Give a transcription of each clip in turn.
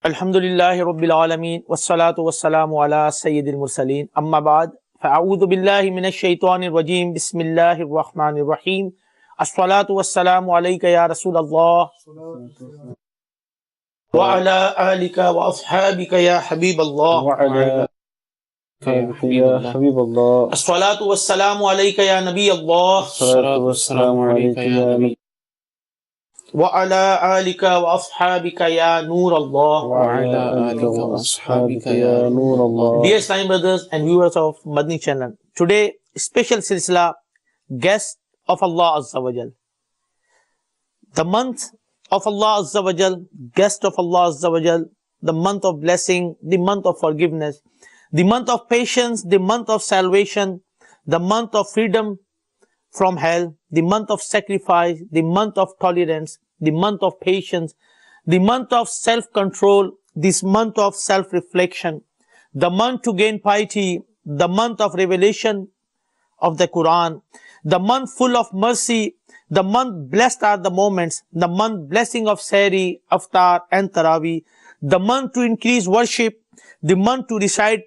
अल्हम्दुलिल्लाहि रब्बिल आलमीन वस्सलातु वस्सलामु अला सय्यिदिल मुरसलीन अम्मा बाद फ़अऊज़ु बिल्लाहि मिनश शैतानिर रजीम बिस्मिल्लाहिर रहमानिर रहीम अस्सलातु वस्सलामु अलैका या रसूलल्लाह व अला आलिका व अस्हाबिका या हबीबल्लाह अस्सलातु वस्सलामु अलैका या नबी व अला आलिका व अस्हाबिका या नूर अल्लाह। Dear Islamic brothers and viewers of Madni channel, today special silsila guest of Allah Azza wa Jal. The month of Allah Azza wa Jal, guest of Allah Azza wa Jal, the month of blessing, the month of forgiveness, the month of patience, the month of salvation, the month of freedom from hell, the month of sacrifice, the month of tolerance, the month of patience, the month of self-control, this month of self-reflection, the month to gain piety, the month of revelation of the Quran, the month full of mercy, the month blessed are the moments, the month blessing of Sahri, Aftar and Taraweeh, the month to increase worship, the month to recite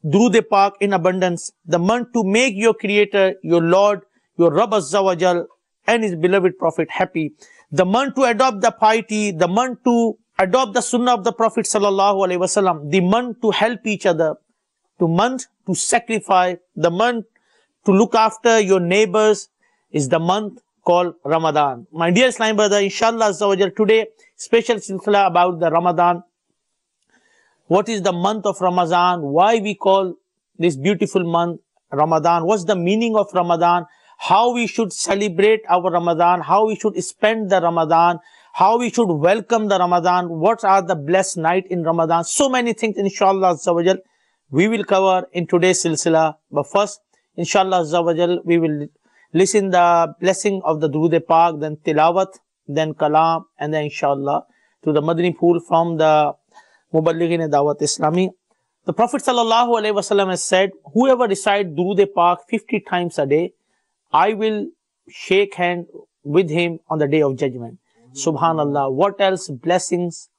Durood-e-Pak in abundance, the month to make your Creator, your Lord, your Rabb Azza wa Jal and His beloved Prophet happy, the month to adopt the piety, the month to adopt the Sunnah of the Prophet Sallallahu Alaihi Wasallam, the month to help each other, the month to sacrifice, the month to look after your neighbors is the month called Ramadan. My dear Islamic brother, inshallah Azza wa Jal, today special silsila about the Ramadan. What is the month of Ramadan? Why we call this beautiful month Ramadan? What's the meaning of Ramadan? How we should celebrate our Ramadan? How we should spend the Ramadan? How we should welcome the Ramadan? What are the blessed night in Ramadan? So many things, inshallah Azza wa Jal, we will cover in today's silsila. But first, inshallah Azza wa Jal, we will listen the blessing of the Durood-e-Pak, then Tilawat, then Kalam, and then inshallah to the Madani Pool from the Muballighin Dawat Islami. The Prophet Sallallahu Alaihi Wasallam has said, whoever recites Durood-e-Pak 50 times a day, I will shake hand with him on the day of judgment. Subhanallah, what else blessings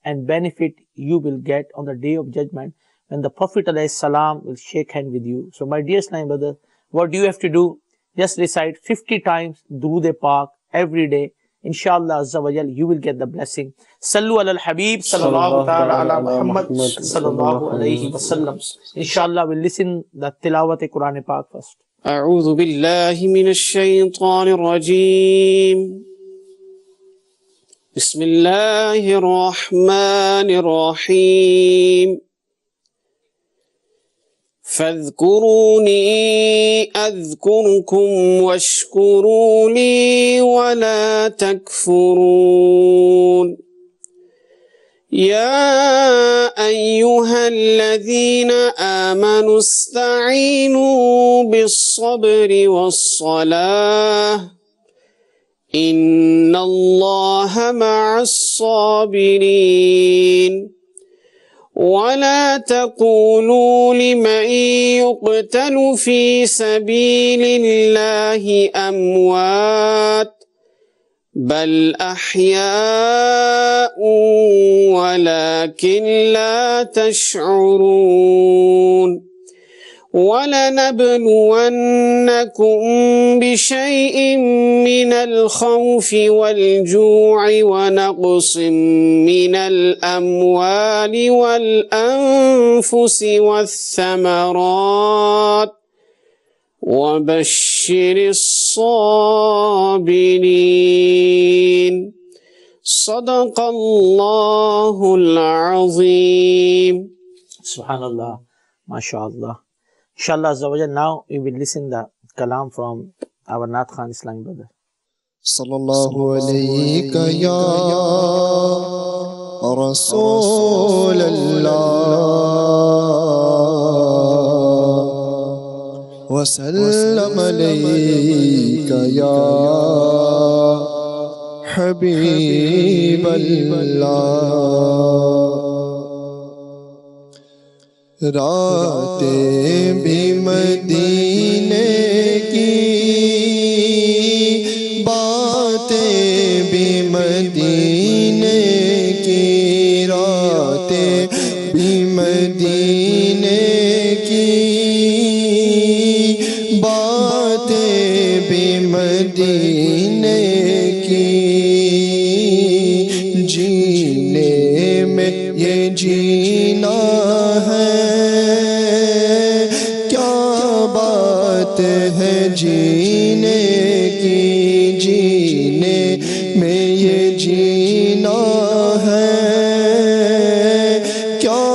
and benefit you will get on the day of judgment when the Prophet Alayhi Salam will shake hand with you. So my dear Islamic brother, what do you have to do? Just recite 50 times Durood-e-Pak every day. Inshallah Azza wa Jal, you will get the blessing. Sallu ala al-Habib, sallallahu ta'ala ala Muhammad, sallallahu alayhi wa sallam. Inshallah we'll listen the Tilawat-e-Quran Pak first. أعوذ بالله من الشيطان الرجيم بسم الله الرحمن الرحيم فاذكروني أذكركم واشكروا لي ولا تكفرون يا أيها الذين آمنوا استعينوا بالصبر والصلاة إن الله مع الصابرين ولا تقولوا لمن يقتل في سبيل الله أموات بل أحياء ولكن لا تشعرون ولنبلونكم بشيء من الخوف والجوع ونقص من الأموال والأنفس والثمرات وبشر الصابرين صدق الله العظيم. Subhanallah, MashaAllah. Inshallah Azza wa Jal, now we will listen the kalam from our Naat Khan Islamic brother. Sallallahu alayka ya Rasul Allah wa sallam alayka ya Habib Allah. रातें भी मदीने की, बातें भी मदीने की, ये जीना है, क्या बात है जीने की, जीने में ये जीना है, क्या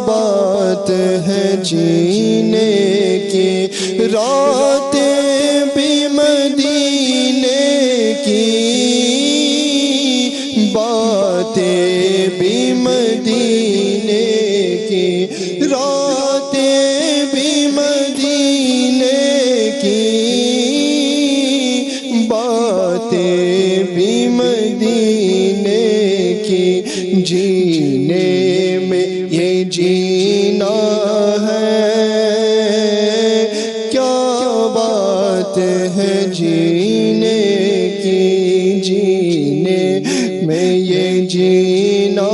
बात है जीने की। रातें भी मदीने की, बातें भी मदीने की, रातें भी मदीने की, बातें भी मदीने की। जीने में ये जीना है, क्या बात है जीने की, जीने में ये जीना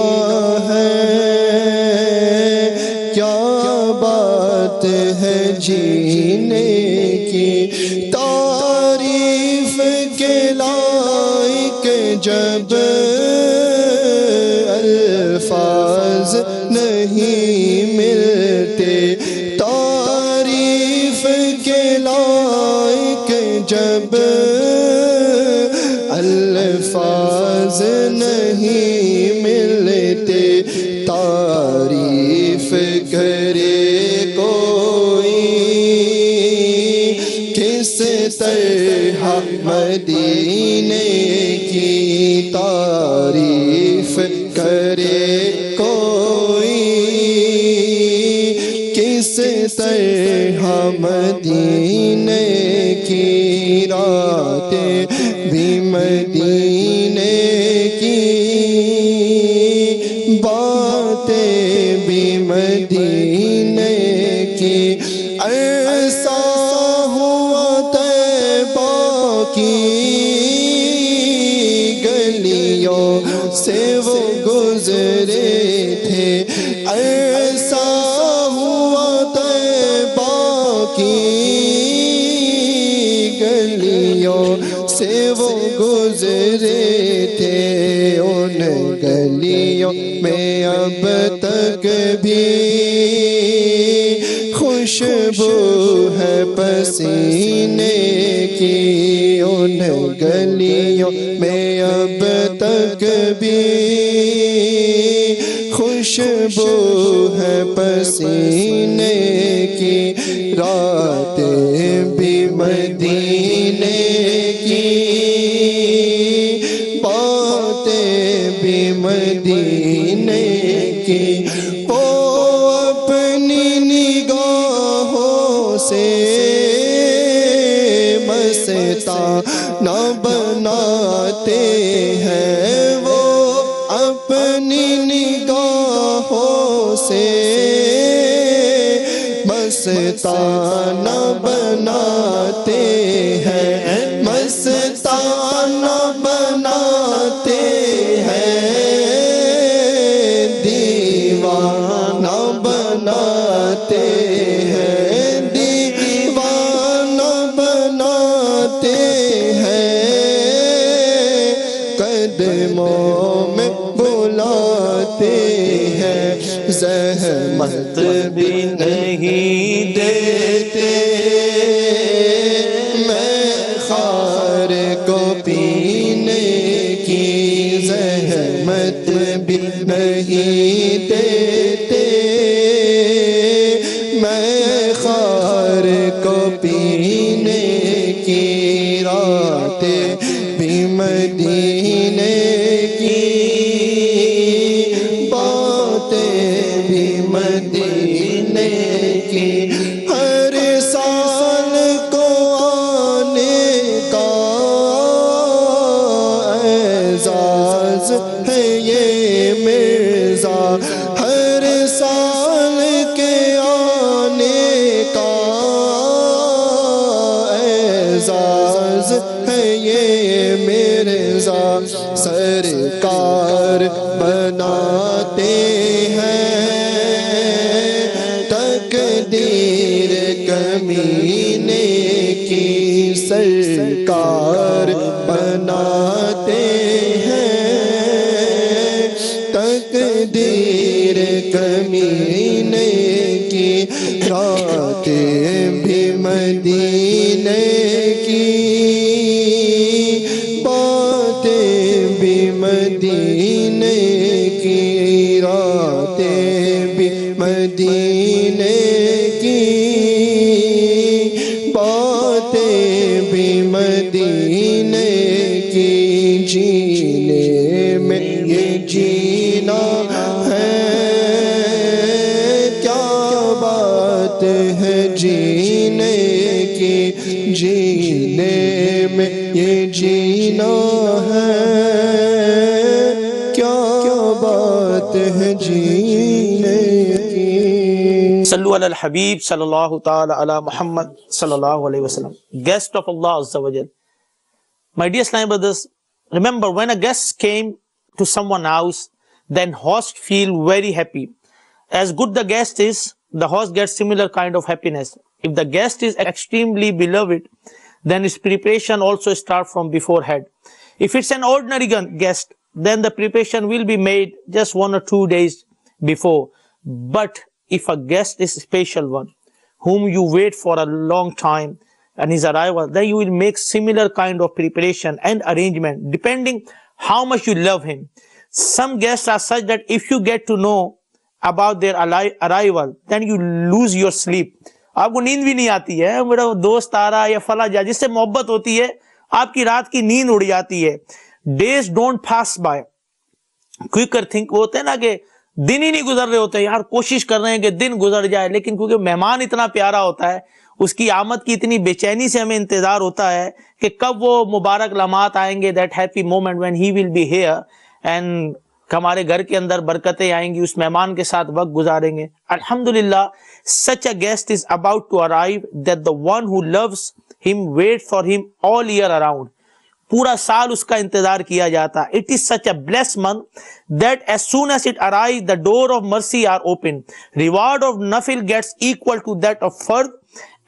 है, क्या बात है जीने की। तारीफ के लायक जब अल्फाज नहीं मिलते, तारीफ के लायक जब अल्फाज नहीं मिलते, तारीफ करे कोई किस तरह मदीने की, तारीफ करे कोई किस तरह मदीने की। रातें भी मदीने की, बातें भी मदीने की। ऐसा हुआ तैबा की गलियों से वो गुजरे थे, ऐसा हुआ तैबा की गलियों से वो गुजरे थे। उन गलियों में अब तक भी खुशबू है पसीने की, उन गलियों में अब तक भी खुशबू है पसीने की। रातें भी मदीने की, बातें भी मदीने की। वो अपनी निगाहों से मस्ताना बनाते हैं, वो अपनी निगाहों से मस्ताना बनाते हैं, मस्ताना बनाते हैं, दीवाना बनाते हैं, दीवाना बनाते हैं, कदमों में बुलाते हैं। ज़हमत भी नहीं देते मैं खार को पीने की, ज़हमत भी नहीं देते मैं खार को पीने की। रातें भी मदीने की, बातें भी मदीने की। हर साल को आने का एजाज है ये मिर्जा, हर साल के आने का एजाज है ये मिर्जा। सरकार बनाते हैं तकदीर कमीने की, सरकार बनाते हैं तकदीर कमीने की रातें भी मदीने की बातें भी मदीने की रातें भी मदीने की बातें भी मदीने की जीने में ये जीना है क्या बात है जीने की जीने में ये जीना है क्या बात है जीने की Sallu ala al-Habib sallallahu ta'ala ala Muhammad sallallahu alayhi wasallam. Guest of Allah Azza wa Jal. My dear Islamic brothers, remember when a guest came to someone's house, then host feel very happy. As good the guest is, the host gets similar kind of happiness. If the guest is extremely beloved, then his preparation also start from beforehand. If it's an ordinary guest, then the preparation will be made just 1 or 2 days before. But if a guest is a special one, whom you wait for a long time and his arrival, then you will make similar kind of preparation and arrangement depending how much you love him. Some guests are such that if you get to know about their arrival, then you lose your sleep. आपको नींद भी नहीं आती है, मेरा दोस्त आ रहा है या फला जा, जिससे मोहब्बत होती है आपकी रात की नींद उड़ जाती है. Days don't pass by quicker. Think वो होते हैं ना कि दिन ही नहीं गुजर रहे होते हैं, यार कोशिश कर रहे हैं कि दिन गुजर जाए, लेकिन क्योंकि मेहमान इतना प्यारा होता है, उसकी आमद की इतनी बेचैनी से हमें इंतजार होता है कि कब वो मुबारक लम्हात आएंगे, that happy moment when he will be here and हमारे घर के अंदर बरकतें आएंगी, उस मेहमान के साथ वक्त गुजारेंगे. अल्हम्दुलिल्लाह, such a guest is about to arrive that the one who loves him wait for him all year around. पूरा साल उसका इंतजार किया जाता. It is such a blessed month that as soon as it arrives, the door of mercy are open. Reward of nafil gets equal to that of fard,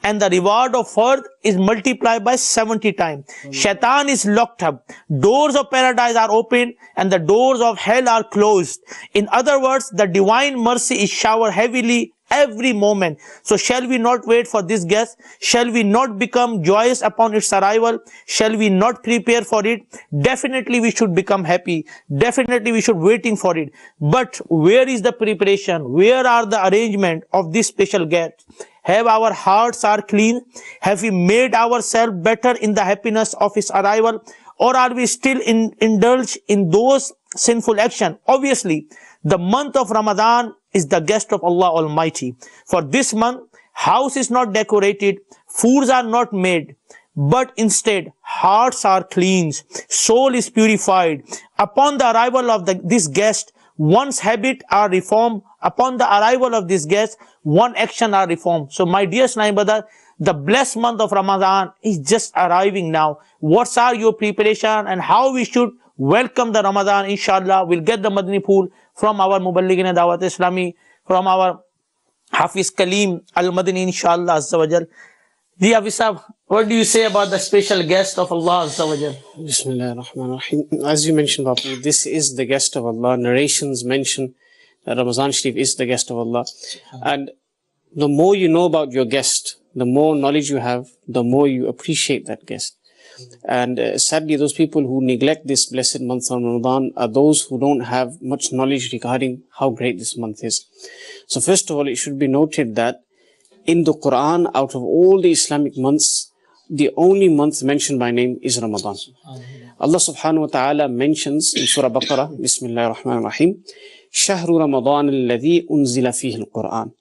and the reward of fard is multiplied by 70 times. Shaitan is locked up. Doors of paradise are open and the doors of hell are closed. In other words, the divine mercy is showered heavily every moment. So shall we not wait for this guest? Shall we not become joyous upon its arrival? Shall we not prepare for it? Definitely we should become happy. Definitely we should waiting for it. But where is the preparation? Where are the arrangement of this special guest? Have our hearts are clean? Have we made ourselves better in the happiness of his arrival? Or are we still indulged in those sinful action? Obviously, the month of Ramadan is the guest of Allah Almighty. For this month, house is not decorated, foods are not made, but instead hearts are cleansed, soul is purified. Upon the arrival of this guest, one's habit are reformed. Upon the arrival of this guest, one action are reformed. So my dear Islamic brother, the blessed month of Ramadan is just arriving now. What are your preparation and how we should welcome the Ramadan? Inshallah, we'll get the Madani pool from our Muballighin Dawat Islami, from our Hafiz Kaleem Al-Madani, inshallah Azza wa Jal. Ji Hafiz Sahab, what do you say about the special guest of Allah Azza wa Jal? Bismillah ar-Rahman ar-Rahim. As you mentioned, Bapu, this is the guest of Allah. Narrations mention that Ramazan Sharif is the guest of Allah. And the more you know about your guest, the more knowledge you have, the more you appreciate that guest. And sadly, those people who neglect this blessed month of Ramadan are those who don't have much knowledge regarding how great this month is. So first of all, it should be noted that in the Quran, out of all the Islamic months, the only month mentioned by name is Ramadan. Allah subhanahu wa ta'ala mentions in Surah Baqarah, Bismillah ar-Rahman ar-Rahim, Shahru Ramadan alladhi unzila fihi al-Quran.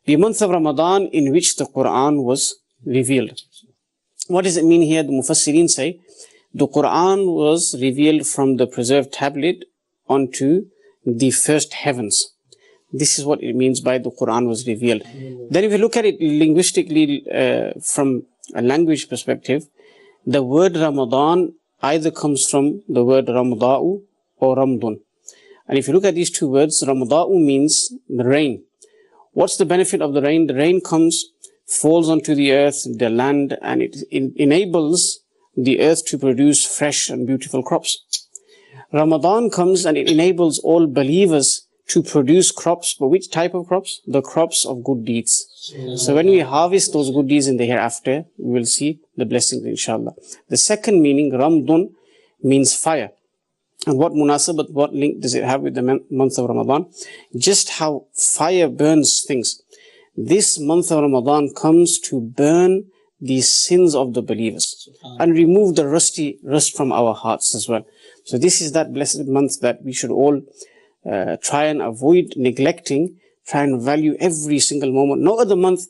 The month of Ramadan in which the Quran was revealed. What does it mean here? The Mufassirin say, the Quran was revealed from the preserved tablet onto the first heavens. This is what it means by the Quran was revealed. Then if you look at it linguistically from a language perspective, the word Ramadan either comes from the word Ramada'u or Ramdun. And if you look at these two words, Ramada'u means the rain. What's the benefit of the rain? The rain comes, falls onto the earth, the land, and it enables the earth to produce fresh and beautiful crops. Ramadan comes and it enables all believers to produce crops, but which type of crops? The crops of good deeds. So when we harvest those good deeds in the hereafter, we will see the blessings, inshallah. The second meaning, Ramdun, means fire. And what munasabat, what link does it have with the month of Ramadan? Just how fire burns things. This month of Ramadan comes to burn the sins of the believers and remove the rust from our hearts as well. So this is that blessed month that we should all try and avoid neglecting, try and value every single moment. No other month,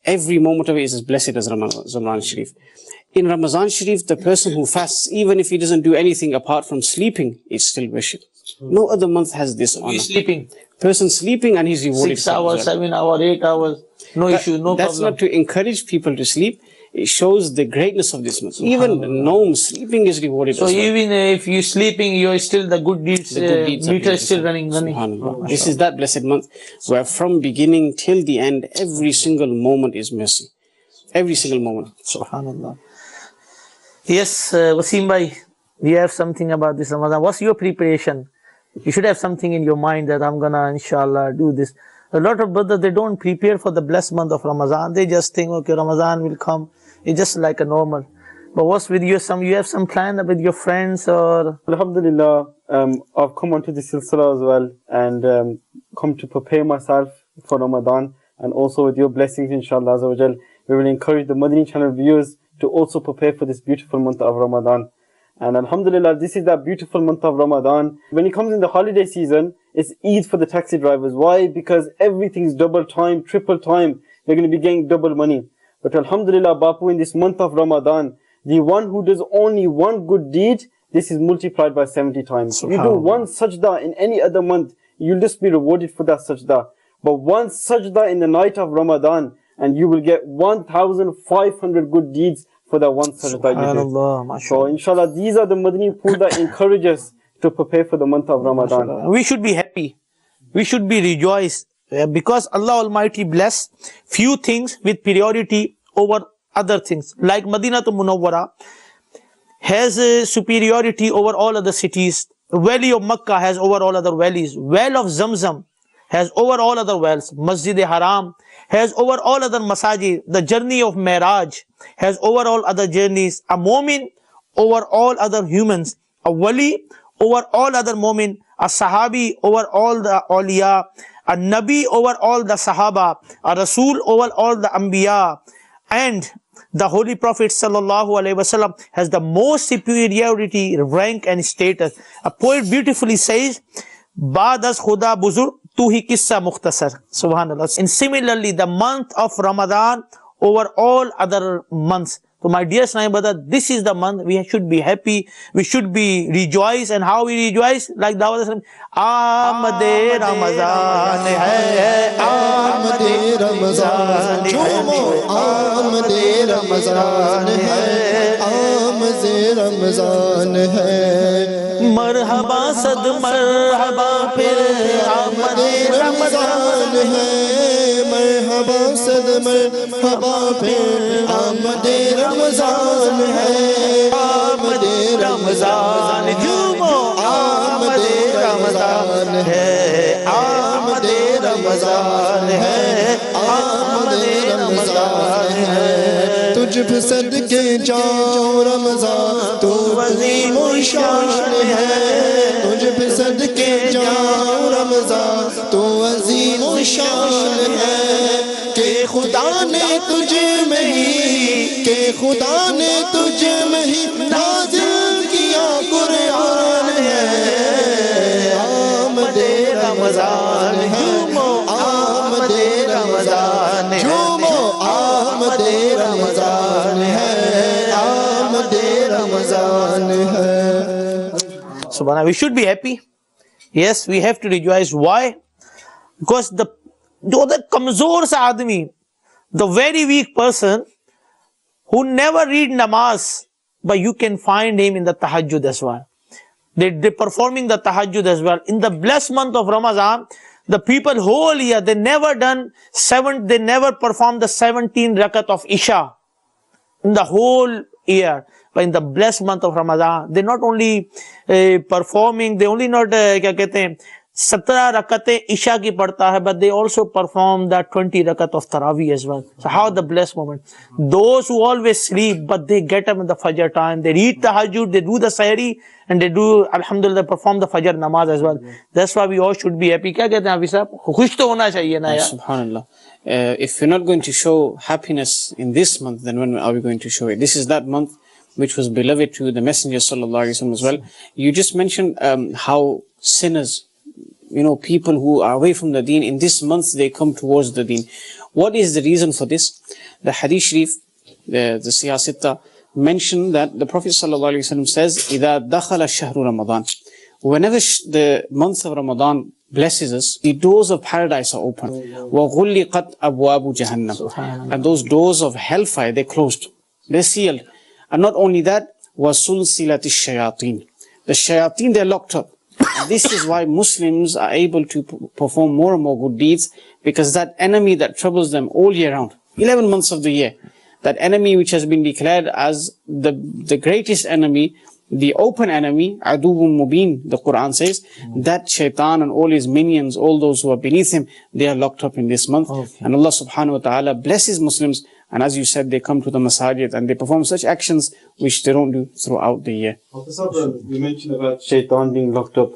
every moment of it is as blessed as Ramadan Sharif. In Ramadan Sharif, the person who fasts, even if he doesn't do anything apart from sleeping, is still worship. No other month has this honor. He's sleeping. Person sleeping and he's rewarded. 6 hours, 7 hours, 8 hours. No issue, no That's problem. not to encourage people to sleep. It shows the greatness of this month. Even no sleeping is rewarded. So as well. even if you're sleeping, you're still the good deeds, meter is still running. Subhanallah. This is that blessed month where from beginning till the end, every single moment is mercy. Every single moment. Subhanallah. Yes, Wasim bhai, we have something about this Ramadan. What's your preparation? You should have something in your mind that I'm gonna, inshallah, do this. A lot of brothers, they don't prepare for the blessed month of Ramadan. They just think, okay, Ramadan will come. It's just like a normal. But what's with you? You have some plan with your friends or? Alhamdulillah, I've come onto the silsila as well and come to prepare myself for Ramadan, and also with your blessings, inshallah, Azza wa Jal, we will encourage the Madani channel viewers to also prepare for this beautiful month of Ramadan. And Alhamdulillah, this is that beautiful month of Ramadan. When it comes in the holiday season, it's Eid for the taxi drivers. Why? Because everything's double time, triple time. They're going to be getting double money. But Alhamdulillah, Bapu, in this month of Ramadan, the one who does only one good deed, this is multiplied by 70 times. If you do one sajda in any other month, you'll just be rewarded for that sajda. But one sajda in the night of Ramadan, and you will get 1,500 good deeds for that one sajda you did. So inshallah, these are the Madani pool that encourage us to prepare for the month of Ramadan. We should be happy. We should be rejoiced because Allah Almighty bless few things with priority over other things. Like Madinatul Munawwara has a superiority over all other cities. Valley of Makkah has over all other valleys. Well of Zamzam has over all other wells. Masjid-e-Haram has over all other masajid. The journey of Miraj has over all other journeys. A Mu'min over all other humans. A Wali over all other Mu'min. A Sahabi over all the Awliya. A Nabi over all the Sahaba. A Rasul over all the Anbiya. And the Holy Prophet sallallahu alaihi wasallam has the most superiority, rank and status. A poet beautifully says, Ba'das Khuda Buzur Tu hi kissa mukhtasar. Subhanallah. And similarly, the month of Ramadan over all other months. So my dear Snai brother, this is the month we should be happy. We should be rejoice. And how we rejoice? Like Dawud said, Aamade Ramazan hai. Aamade Ramazan. Joomo. Aamade Ramazan hai. Aamade Ramazan hai. Marhaba sad marhaba phir Aamade Ramazan hai. Marhaba sad marhaba phir Aamade Ramazan hai. Aamade Ramazan. Joomo. Aamade Ramazan hai. Aamade Ramazan hai. Aamade Ramazan hai. तुझ पे सदके जाओ रमज़ान तू अज़ीम शान है तुझ पे सदके जाओ रमज़ान तू अज़ीम शान है कि खुदा ने तुझ में ही कि खुदा ने तुझ में ही नाज़िल किया कुरान है आमदे रमज़ान है आमदे रमज़ान झूमो आमदे रमज़ान है आमदे रमज़ान है. Subhanallah, we should be happy. Yes, we have to rejoice. Why? Because the kamzor sa admi, the very weak person who never read namaz, but you can find him in the tahajjud as well. They're performing the tahajjud as well. In the blessed month of Ramadan, the people whole year, they never performed the 17 rakat of Isha in the whole year. But in the blessed month of Ramadan, they're not only performing, they only not 17 रकतें इशा की पढ़ता है, but they also perform that 20 rakat of Taraweeh as well. So how the blessed moment. Those who always sleep, but they get up in the Fajr time, they read the Tahajjud, they do the Sahri, and they do, Alhamdulillah, they perform the Fajr namaz as well. That's why we all should be happy. क्या कहते हैं अभी साहब? खुश तो होना चाहिए ना यार. Subhanallah. If we're not going to show happiness in this month, then when are we going to show it? This is that month which was beloved to the Messenger sallallahu alaihi wasallam as well. You just mentioned how sinners, people who are away from the deen, in this month they come towards the deen. What is the reason for this? The Hadith Sharif, the Siyah Sitta, mentioned that the Prophet ﷺ says, إِذَا دَخَلَ الشَّهْرُ رَمَضَانِ. Whenever the month of Ramadan blesses us, the doors of paradise are open. وَغُلِّقَتْ أَبْوَابُ جَهَنَّمْ. And those doors of hellfire, they're closed. They're sealed. And not only that, وَسُلْسِلَةِ الشَّيَاطِينِ. The shayateen, they're locked up. And this is why Muslims are able to perform more and more good deeds, because that enemy that troubles them all year round, 11 months of the year, that enemy which has been declared as the greatest enemy, the open enemy, Adubun Mubin, the Quran says, that shaitan and all his minions, all those who are beneath him, they are locked up in this month. Okay. And Allah subhanahu wa ta'ala blesses Muslims, and as you said, they come to the masajid and they perform such actions which they don't do throughout the year. You mentioned about shaitan being locked up.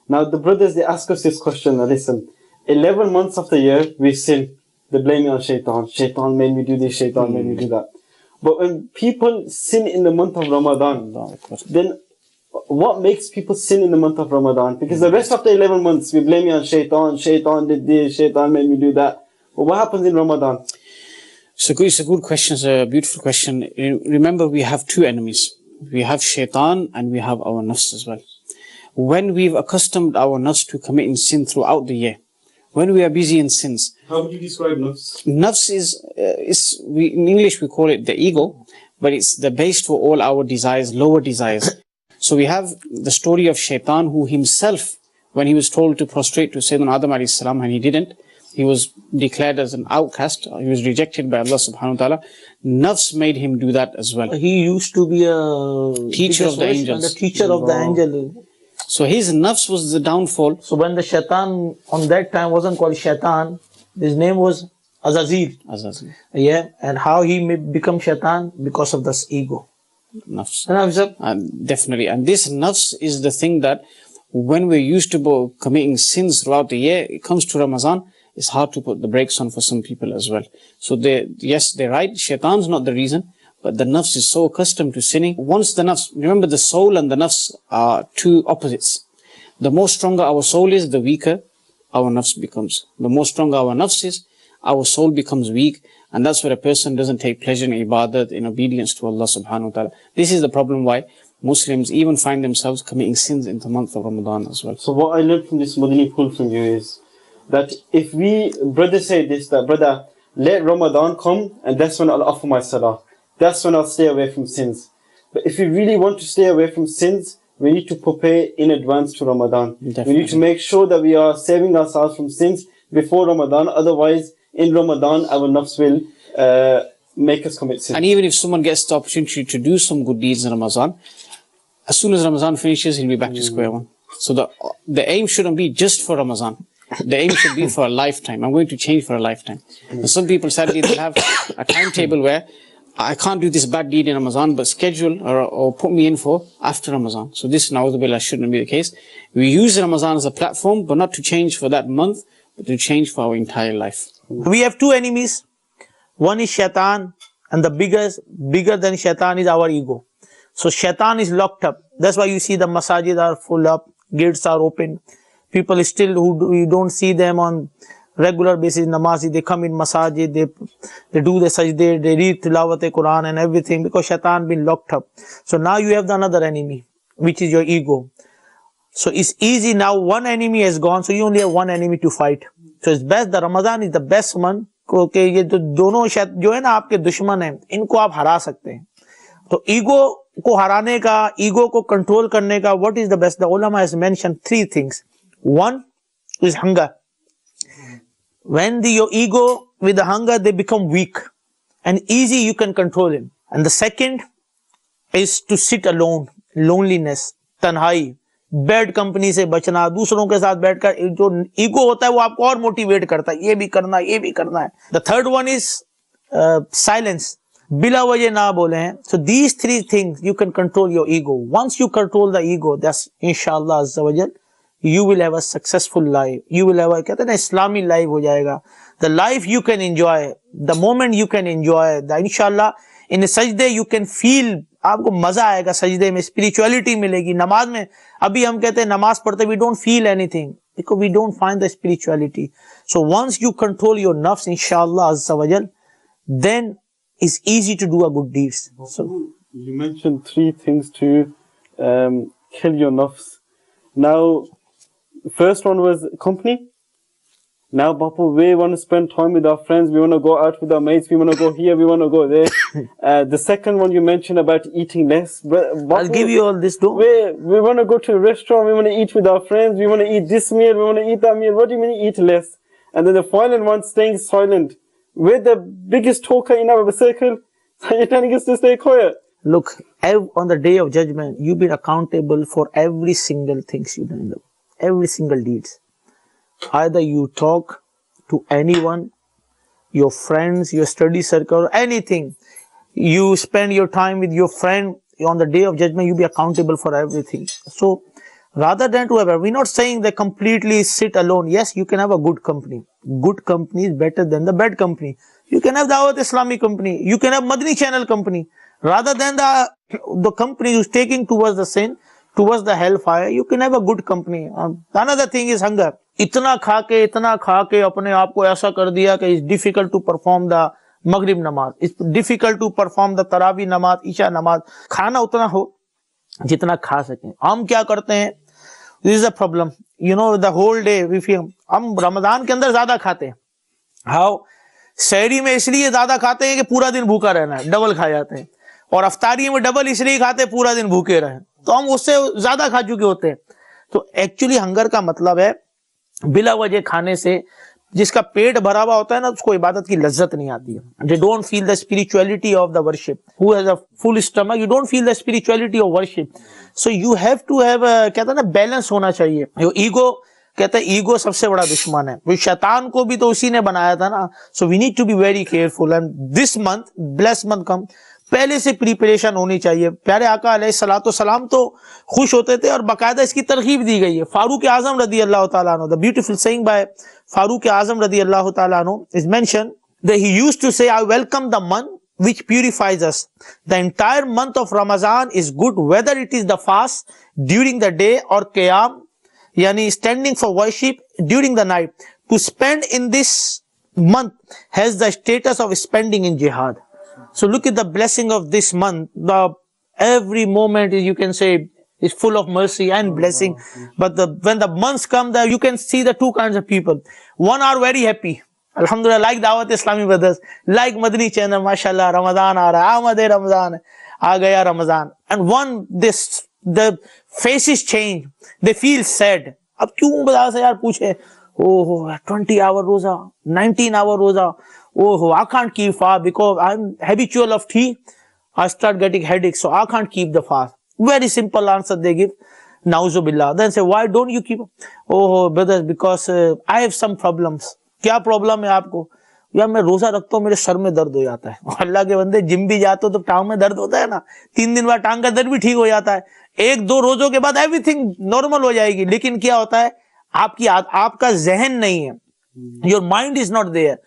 Now the brothers, they ask us this question. Now listen, 11 months of the year we sin. They blame it on shaitan. Shaitan made me do this, shaitan made me do that. But when people sin in the month of Ramadan, then what makes people sin in the month of Ramadan? Because the rest of the 11 months we blame it on shaitan. Shaitan did this, shaitan made me do that. But what happens in Ramadan? It's a good question. It's a beautiful question. Remember, we have two enemies. We have shaitan and we have our nafs as well. When we've accustomed our nafs to committing sin throughout the year, when we are busy in sins. How would you describe nafs? Nafs is in English we call it the ego, but it's the base for all our desires, lower desires. So we have the story of shaitan, who himself, when he was told to prostrate to Sayyidina Adam alayhi salam, and he didn't, he was declared as an outcast. He was rejected by Allah subhanahu wa ta'ala. Nafs made him do that as well. He used to be a teacher of the angels. The teacher of the angel. So his nafs was the downfall. So when the shaitan on that time wasn't called shaitan, his name was Azazil. Azazil. Yeah, and how he may become shaitan? Because of this ego. Nafs. Definitely. And this nafs is the thing that when we're used to committing sins throughout the year, it comes to Ramadan, it's hard to put the brakes on for some people as well. So yes, they're right. Shaitan's not the reason. But the nafs is so accustomed to sinning. Once the nafs, remember the soul and the nafs are two opposites. The more stronger our soul is, the weaker our nafs becomes. The more stronger our nafs is, our soul becomes weak. And that's where a person doesn't take pleasure in ibadat, in obedience to Allah subhanahu wa ta'ala. This is the problem why Muslims even find themselves committing sins in the month of Ramadan as well. So what I learned from this Madani pool from you is that if brothers say this, that brother, let Ramadan come and that's when I'll offer my salah. That's when I'll stay away from sins. But if we really want to stay away from sins, we need to prepare in advance to Ramadan. Definitely. We need to make sure that we are saving ourselves from sins before Ramadan. Otherwise, in Ramadan, our nafs will make us commit sins. And even if someone gets the opportunity to do some good deeds in Ramadan, as soon as Ramadan finishes, he'll be back to square one. So the aim shouldn't be just for Ramadan. The aim should be for a lifetime. I'm going to change for a lifetime. And some people sadly they'll have a timetable where I can't do this bad deed in Ramadan, but schedule or put me in for after Ramadan. So this, na'udhu shouldn't be the case. We use Ramadan as a platform, but not to change for that month, but to change for our entire life. We have two enemies. One is shaitan, and the bigger than shaitan is our ego. So shaitan is locked up. That's why you see the masajid are full up, gates are open. People still we don't see them on regular basis namazi, they come in masajid, they do the sajdah, they read tilawat Quran and everything, because shaitan been locked up. So now you have the another enemy, which is your ego. So it's easy now, one enemy has gone, so you only have one enemy to fight. So it's best, the Ramadan is the best one, क्योंकि ये दोनों जो है ना आपके दुश्मन हैं, इनको आप हरा सकते हैं. तो ईगो को हराने का, ईगो को कंट्रोल करने का, what is the best? The ulama has mentioned three things. One is hunger. When your ego with the hunger, they become weak and easy, you can control him. And the second is to sit alone, loneliness, tanhai. Bad company से बचना, दूसरों के साथ बैठकर जो ego होता है वो आपको और मोटिवेट करता है, ये भी करना है, ये भी करना है। The third one is silence, बिला वजह ना बोले हैं। So these three things you can control your ego. Once you control the ego, that's इंशाअल्लाह अज़्ज़ा वजल you will have a successful life, you will have a, कहते हैं ना, इस्लामी लाइफ हो जाएगा। the life you can enjoy, the moment you can enjoy, the inshallah in सजदे you can feel, आपको मजा आएगा सजदे में, स्पिरिचुअलिटी मिलेगी। नमाज में अभी हम कहते हैं नमाज पढ़ते we don't feel anything because we don't find the spirituality. So once you control your nafs, inshallah azza wa jal, then it's easy to do a good deeds. So you mentioned three things to kill your nafs. Now, first one was company. Now, Bapu, we want to spend time with our friends. We want to go out with our mates. We want to go here. We want to go there. The second one you mentioned about eating less. Bapu, I'll give you all this. Don't. We want to go to a restaurant. We want to eat with our friends. We want to eat this meal. We want to eat that meal. What do you mean eat less? And then the final one, staying silent. We're the biggest talker in our circle. So you're telling us to stay quiet. Look, on the day of judgment, you be accountable for every single things you done, every single deeds. Either you talk to anyone, your friends, your study circle, or anything. You spend your time with your friend. On the day of judgment, you be accountable for everything. So, rather than to have, we're not saying that completely sit alone. Yes, you can have a good company. Good company is better than the bad company. You can have Dawat Islamic company. You can have Madani Channel company. Rather than the company who's taking towards the sin, towards the hellfire, you can have a good company. Another thing is hunger. इतना खा के अपने आप को ऐसा कर दिया कि it's difficult to perform the maghrib namaz, it's difficult to perform the tarawih namaz, isha namaz. खाना उतना हो जितना खा सकें। हम क्या करते हैं, this is a problem, you know, the whole day हम रमजान के अंदर ज्यादा खाते हैं। How? सहरी में इसलिए ज्यादा खाते हैं कि पूरा दिन भूखा रहना है, डबल खा जाते हैं, और अफ्तारी में डबल इसलिए खाते हैं पूरा दिन भूखे रहे, तो हम उससे ज्यादा खा चुके होते हैं। तो एक्चुअली हंगर का मतलब है बिला वजह खाने से, जिसका पेट भरा हुआ होता है ना, उसको इबादत की लज्जत नहीं आती है। They don't feel the spirituality of the worship. Who has a full stomach, you don't feel the spirituality of worship. So you have to have कहता है ना, बैलेंस होना चाहिए। ईगो, कहता है ईगो सबसे बड़ा दुश्मन है, वो शैतान को भी तो उसी ने बनाया था ना। So we need to be very careful. And this month, bless month come, पहले से प्रिपरेशन होनी चाहिए। प्यारे आका अलैहिस्सलातु सलाम तो खुश होते थे और बाकायदा इसकी तरगीब दी गई है। फारूक आजम रदी अल्लाह ताला अन्हु, the beautiful saying by Farooq Azam रदी अल्लाह ताला अन्हु is mention that he used to say, I welcome the month which purifies us. The entire month of Ramadan is good whether it is the fast during the day or qiyam, yani standing for worship during the night. To spend in this month has the status of spending in jihad. So look at the blessing of this month. Every moment, you can say, is full of mercy and blessing. But when the months come, you can see the two kinds of people. One are very happy, Alhamdulillah, like Dawat Islami brothers, like Madani channel, mashallah, Ramadan aa raha, Aamad Ramadan, aa gaya Ramadan. And one, the faces change, they feel sad. अब क्यों बता से यार पूछे, oh 20 hour roza, 19 hour roza, oh I can't keep fast because I'm habitual of tea, I start getting headache, so I can't keep the fast. Very simple answer they give, Nauzubillah. Then say, why don't you keep? Oh brothers, because I have some problems. क्या problem है आपको? यार मैं रोजा रखता हूँ, मेरे sir में दर्द हो जाता है। अल्लाह के बंदे, जिम भी जाते हो तो टांग में दर्द होता है ना, 3 दिन बाद टांग का दर्द भी ठीक हो जाता है। 1-2 रोजों के बाद एवरीथिंग नॉर्मल हो जाएगी। लेकिन क्या होता है, आपका जहन नहीं है, your mind is not there.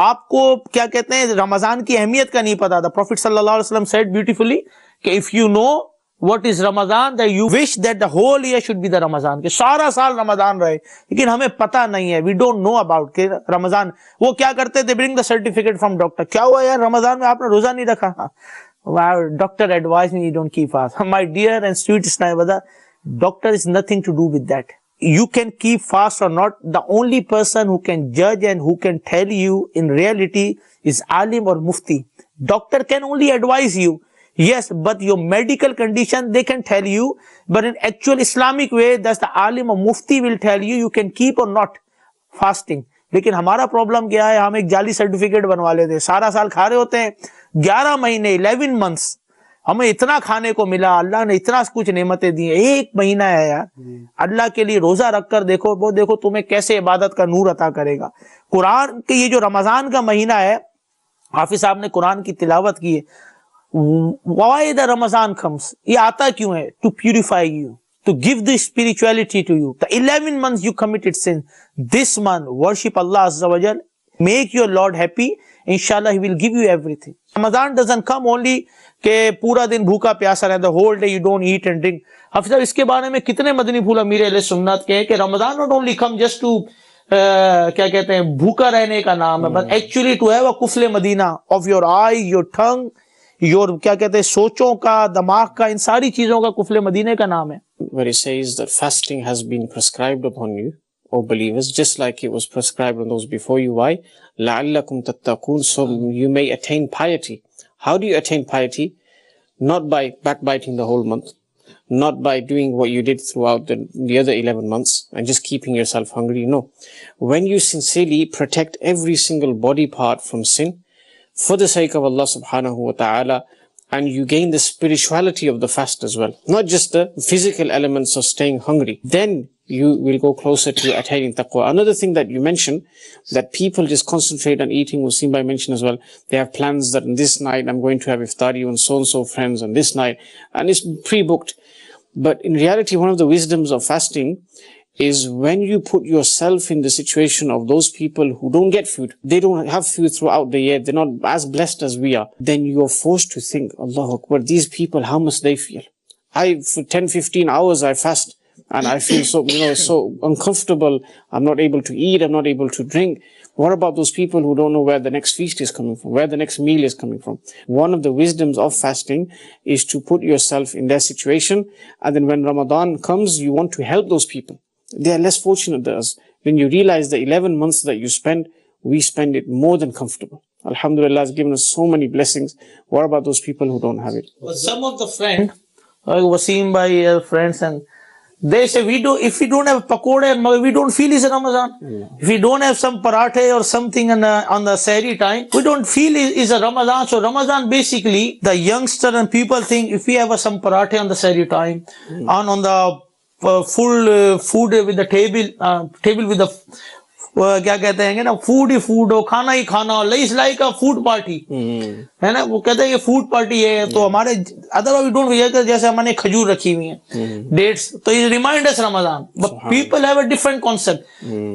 आपको क्या कहते हैं, रमजान की अहमियत का नहीं पता था। प्रॉफिट सल्लल्लाहु अलैहि वसल्लम सेड ब्यूटीफुली कि if you know what is Ramadan, that you wish that the whole year should be the Ramadan, कि सारा साल रमजान रहे, लेकिन हमें पता नहीं है, we don't know about कि रमजान। वो क्या करते थे, bring the certificate from doctor, क्या हुआ यार रमजान में आपने रोजा नहीं रखा? Doctor advised me you don't keep fast. My dear and sweet Ismail, doctor is nothing to do with that. You can keep fast or not. The only person who can judge and who can tell you in reality is alim or mufti. Doctor can only advise you. Yes, but your medical condition they can tell you, but in actual Islamic way, that's the alim or mufti will tell you you can keep or not fasting. लेकिन हमारा problem क्या है, हम एक जाली certificate बनवा लेते हैं, सारा साल खा रहे होते हैं, 11 महीने 11 months हमें इतना खाने को मिला, अल्लाह ने इतना कुछ नेमतें दी, एक महीना है यार, अल्लाह के लिए रोजा रख कर देखो, वो देखो तुम्हें कैसे इबादत का नूर अता करेगा। कुरान के ये जो रमजान का महीना है, हाफिज साहब ने कुरान की तिलावत की है, व्हाई द रमजान कम्स, ये आता क्यों है? To purify you, to give the spirituality to you. The 11 months you committed sin, this month worship Allah Azza wa Jal, make your Lord happy, inshallah He will give you everything. Ramadan doesn't come only के पूरा दिन भूखा प्यासा रहता, whole day you don't eat and drink. हाफिज साहब इसके बारे में कितने मदनी फूल अमीर अहले सुन्नत के हैं कि Ramzan not only come just to क्या कहते हैं भूखा रहने का नाम है, but actually to have a कुफले Madina of your eye, your tongue, your क्या कहते हैं सोचों का, दिमाग का, इन सारी चीजों का कुफले मदीने का नाम है। Where it says that fasting has been prescribed upon you, O believers, just like it was prescribed on those before you. Why? لَعَلَّكُمْ تَتَّقُونَ, so you may attain piety. How do you attain piety? Not by backbiting the whole month, not by doing what you did throughout the other 11 months and just keeping yourself hungry. No. When you sincerely protect every single body part from sin for the sake of Allah subhanahu wa ta'ala, and you gain the spirituality of the fast as well, not just the physical elements of staying hungry, then you will go closer to attaining taqwa. Another thing that you mentioned, that people just concentrate on eating, Wasim Bhai mentioned as well, they have plans that on this night I'm going to have iftari and so friends on this night, and it's pre-booked. But in reality, one of the wisdoms of fasting is when you put yourself in the situation of those people who don't get food, they don't have food throughout the year, they're not as blessed as we are, then you're forced to think, Allahu Akbar, these people, how must they feel? For 10-15 hours I fast and I feel so, so uncomfortable. I'm not able to eat, I'm not able to drink. What about those people who don't know where the next feast is coming from, where the next meal is coming from? One of the wisdoms of fasting is to put yourself in their situation, and then when Ramadan comes, you want to help those people. They are less fortunate than us. When you realize the 11 months that you spend, we spend it more than comfortable. Alhamdulillah has given us so many blessings. What about those people who don't have it? Well, some of the friends, Wasim by friends, and they say if we don't have pakode, we don't feel it's Ramadan. If we don't have some parathe or something on the Sahri time, we don't feel it's a Ramadan. So Ramadan, basically, the youngster and people think if we have some parathe on the Sahri time, on the full food with the table with the क्या कहते हैं ना, food ही food हो, खाना ही खाना हो, it's like a food party है ना, वो कहते हैं ये फूड पार्टी है। तो हमारे अदरवाइज डोंट, जैसे हमने खजूर रखी हुई है, डेट्स, तो ये remind us Ramzan, but people have a different concept.